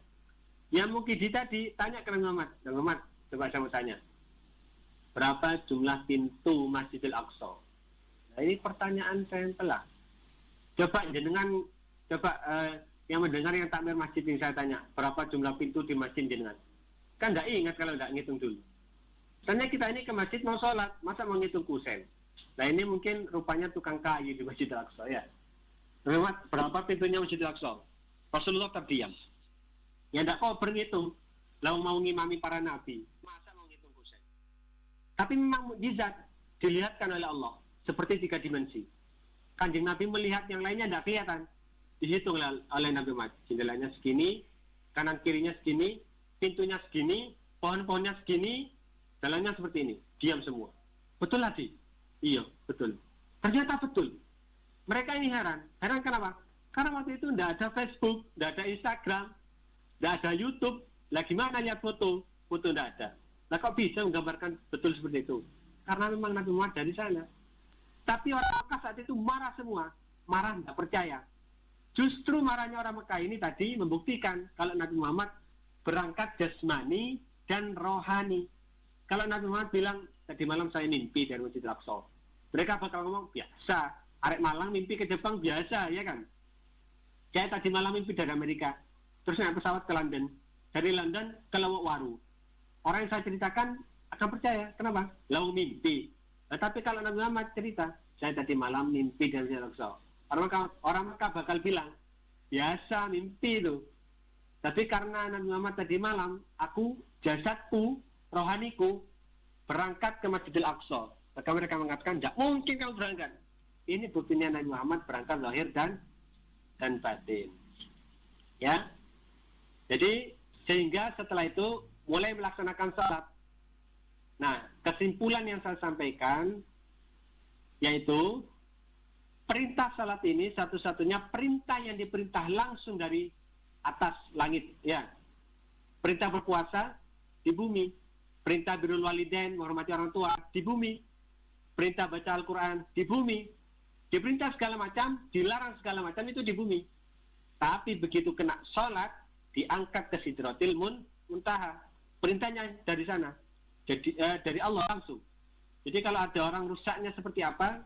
G: Yang Mukidi tadi tanya ke Nabi Muhammad. Nabi Muhammad, coba saya mau tanya. Berapa jumlah pintu Masjidil Aqsa? Nah ini pertanyaan saya telah. Coba yang mendengar yang takmir masjid ini saya tanya. Berapa jumlah pintu di masjid jenengan? Kan tidak ingat kalau tidak ngitung dulu. Soalnya kita ini ke masjid mau sholat, masa mau ngitung kusen? Nah ini mungkin rupanya tukang kayu di Masjidil Aqsa ya. Muhammad, berapa pintunya Masjidil Aqsa? Rasulullah terdiam. Ya tidak kau berhitung. Lalu mau ngimami para nabi, masa mau ngitung kusen? Tapi memang mukjizat dilihatkan oleh Allah seperti 3 dimensi. Kanjeng Nabi melihat yang lainnya tidak kelihatan. Dihitung oleh Nabi Muhammad. Jendelanya segini, kanan kirinya segini, pintunya segini, pohon-pohonnya segini, jalannya seperti ini. Diam semua. Betul lagi? Iya, betul. Ternyata betul. Mereka ini heran. Heran kenapa? Karena waktu itu tidak ada Facebook, tidak ada Instagram, tidak ada YouTube. Lah gimana lihat foto? Foto tidak ada. Nah, kok bisa menggambarkan betul seperti itu? Karena memang Nabi Muhammad dari sana. Tapi orang Mekah saat itu marah semua, marah nggak percaya. Justru marahnya orang Mekah ini tadi membuktikan kalau Nabi Muhammad berangkat jasmani dan rohani. Kalau Nabi Muhammad bilang, tadi malam saya mimpi dari Masjidil Aqsa, mereka bakal ngomong, biasa, arek Malang mimpi ke Jepang biasa, ya kan? Kayak tadi malam mimpi dari Amerika, terus naik pesawat ke London, dari London ke Lowokwaru. Orang yang saya ceritakan akan percaya, kenapa? Lalu mimpi. Nah, tapi kalau Nabi Muhammad cerita, saya tadi malam mimpi dari Masjidil Aqsa, orang Mekah bakal bilang, biasa mimpi itu. Tapi karena Nabi Muhammad tadi malam, aku, jasadku, rohaniku, berangkat ke Masjidil Aqsa. Maka mereka mengatakan, tidak mungkin kamu berangkat. Ini buktinya Nabi Muhammad berangkat lahir dan batin. Ya. Jadi, sehingga setelah itu, mulai melaksanakan sholat. Nah, kesimpulan yang saya sampaikan, yaitu, perintah salat ini satu-satunya perintah yang diperintah langsung dari atas langit, ya. Perintah berpuasa di bumi, perintah birrul walidain, menghormati orang tua di bumi, perintah baca Al-Quran di bumi, diperintah segala macam, dilarang segala macam itu di bumi. Tapi begitu kena salat, diangkat ke Sidratil Muntaha. Perintahnya dari sana, jadi dari Allah langsung. Jadi kalau ada orang rusaknya seperti apa,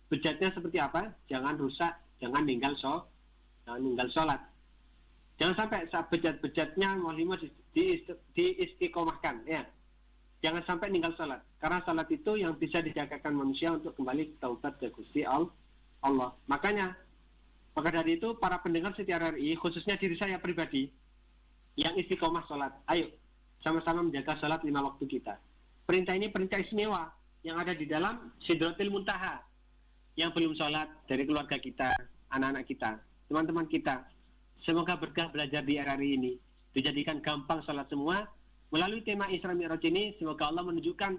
G: bejatnya seperti apa, jangan rusak, jangan ninggal sholat. Jangan sampai saat bejat-bejatnya mau diistiqomahkan, ya. Jangan sampai ninggal sholat, karena sholat itu yang bisa dijagakan manusia untuk kembali taubat ke Gusti Allah. Maka dari itu para pendengar setia RRI, khususnya diri saya pribadi, yang istiqomah sholat, ayo sama-sama menjaga sholat 5 waktu kita. Perintah ini perintah istimewa yang ada di dalam Sidratil Muntaha. Yang belum sholat dari keluarga kita, anak-anak kita, teman-teman kita, semoga berkah belajar di RRI ini dijadikan gampang sholat semua. Melalui tema Isra Mi'raj ini, semoga Allah menunjukkan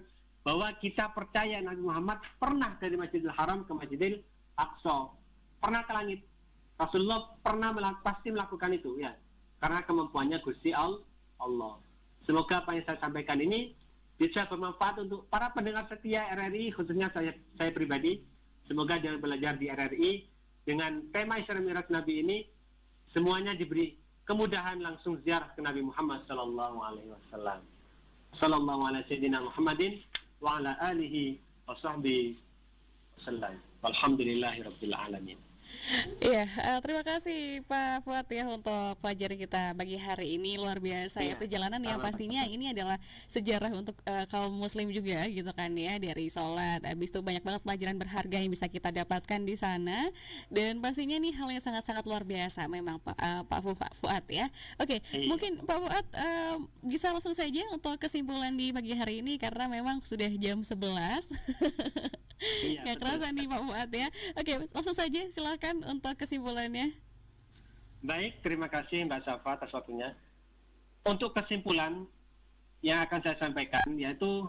G: bahwa kita percaya Nabi Muhammad pernah dari Masjidil Haram ke Masjidil Aqsa, pernah ke langit. Rasulullah pernah pasti melakukan itu, ya, karena kemampuannya Gusti Allah. Semoga apa yang saya sampaikan ini bisa bermanfaat untuk para pendengar setia RRI, khususnya saya pribadi. Semoga dengan belajar di RRI dengan tema Isra Mi'raj Nabi ini, semuanya diberi kemudahan langsung ziarah ke Nabi Muhammad sallallahu alaihi wasallam. Sallallahu alaihi sayyidina Muhammadin wa ala alihi wa sahbihi wasallam. Walhamdulillahirabbil alamin.
F: Iya, terima kasih Pak Fuad ya untuk pelajaran kita bagi hari ini, luar biasa ya perjalanan yang pastinya ini adalah sejarah untuk kaum muslim juga gitu kan ya, dari sholat, habis itu banyak banget pelajaran berharga yang bisa kita dapatkan di sana, dan pastinya nih hal yang sangat-sangat luar biasa memang Pak Fuad ya. Oke, mungkin Pak Fuad bisa langsung saja untuk kesimpulan di pagi hari ini karena memang sudah jam 11. Nggak kerasa nih Pak Fuad ya. Oke, langsung saja silakan untuk kesimpulannya.
G: Baik, terima kasih Mbak Safa atas waktunya. Untuk kesimpulan yang akan saya sampaikan, yaitu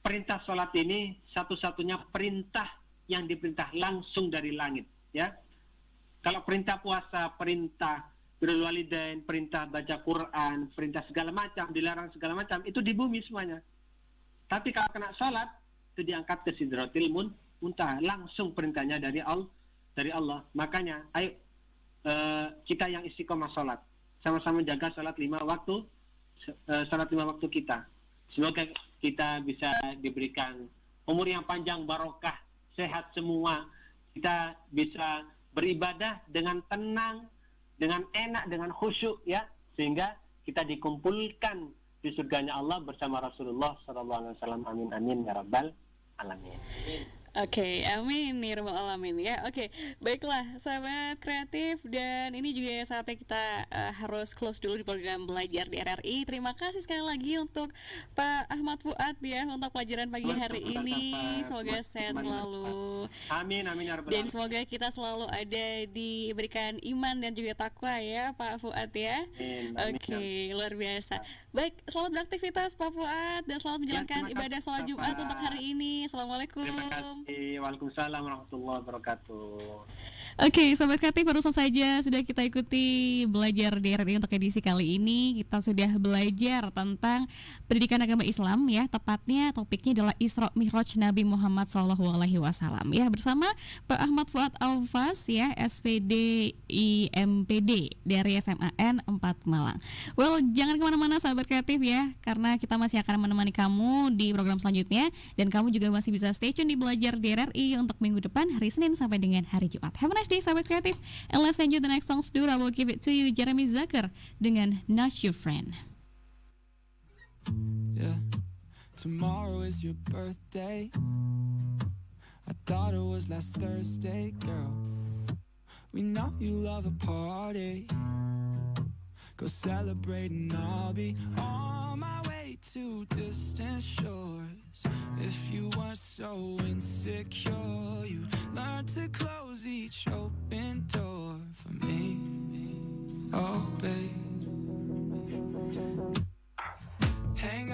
G: perintah sholat ini satu-satunya perintah yang diperintah langsung dari langit, ya. Kalau perintah puasa, perintah birrul walidain, perintah baca Quran, perintah segala macam, dilarang segala macam, itu di bumi semuanya. Tapi kalau kena sholat, itu diangkat ke Sidratil Muntaha, langsung perintahnya dari Allah. Makanya ayo kita yang istiqomah sholat, sama-sama jaga sholat 5 waktu, sholat 5 waktu kita. Semoga kita bisa diberikan umur yang panjang, barokah, sehat semua. Kita bisa beribadah dengan tenang, dengan enak, dengan khusyuk, ya, sehingga kita dikumpulkan di surganya Allah bersama Rasulullah SAW. Amin amin ya rabbal alamin.
F: Oke, amin ya rabbal alamin ya. Oke, baiklah sahabat kreatif, dan ini juga saatnya kita harus close dulu di program belajar di RRI. Terima kasih sekali lagi untuk Pak Ahmad Fuad ya untuk pelajaran pagi hari ini. Semoga sehat selalu.
G: Amin amin ya rabbal
F: alamin. Dan
G: alamin.
F: semoga kita selalu ada diberikan iman dan juga takwa ya Pak Fuad ya. Oke, luar biasa. Baik, selamat beraktivitas Pak Fuad dan selamat menjalankan ibadah sholat Jumat untuk hari ini. Assalamualaikum.
G: Terima kasih. Waalaikumsalam warahmatullahi wabarakatuh.
F: Oke, Sobat Kreatif, barusan saja sudah kita ikuti belajar DRI untuk edisi kali ini. Kita sudah belajar tentang pendidikan agama Islam ya. Tepatnya topiknya adalah Isra Mi'raj Nabi Muhammad SAW ya, bersama Pak Ahmad Fuad Alfas ya, SPD IMPD dari SMAN 4 Malang. Well, jangan kemana-mana Sobat Kreatif ya, karena kita masih akan menemani kamu di program selanjutnya. Dan kamu juga masih bisa stay tune di belajar DRI untuk minggu depan, hari Senin sampai dengan hari Jumat. Have a nice day Sahabat Kreatif, and let's enjoy the next songs. I will give it to you, Jeremy Zucker dengan Not Your Friend.
B: Yeah, tomorrow is your birthday. I thought it was last Thursday, girl. We know you love a party. Go celebrate and I'll be on my way to distant shores. If you weren't so insecure, you'd learn to close each open door for me.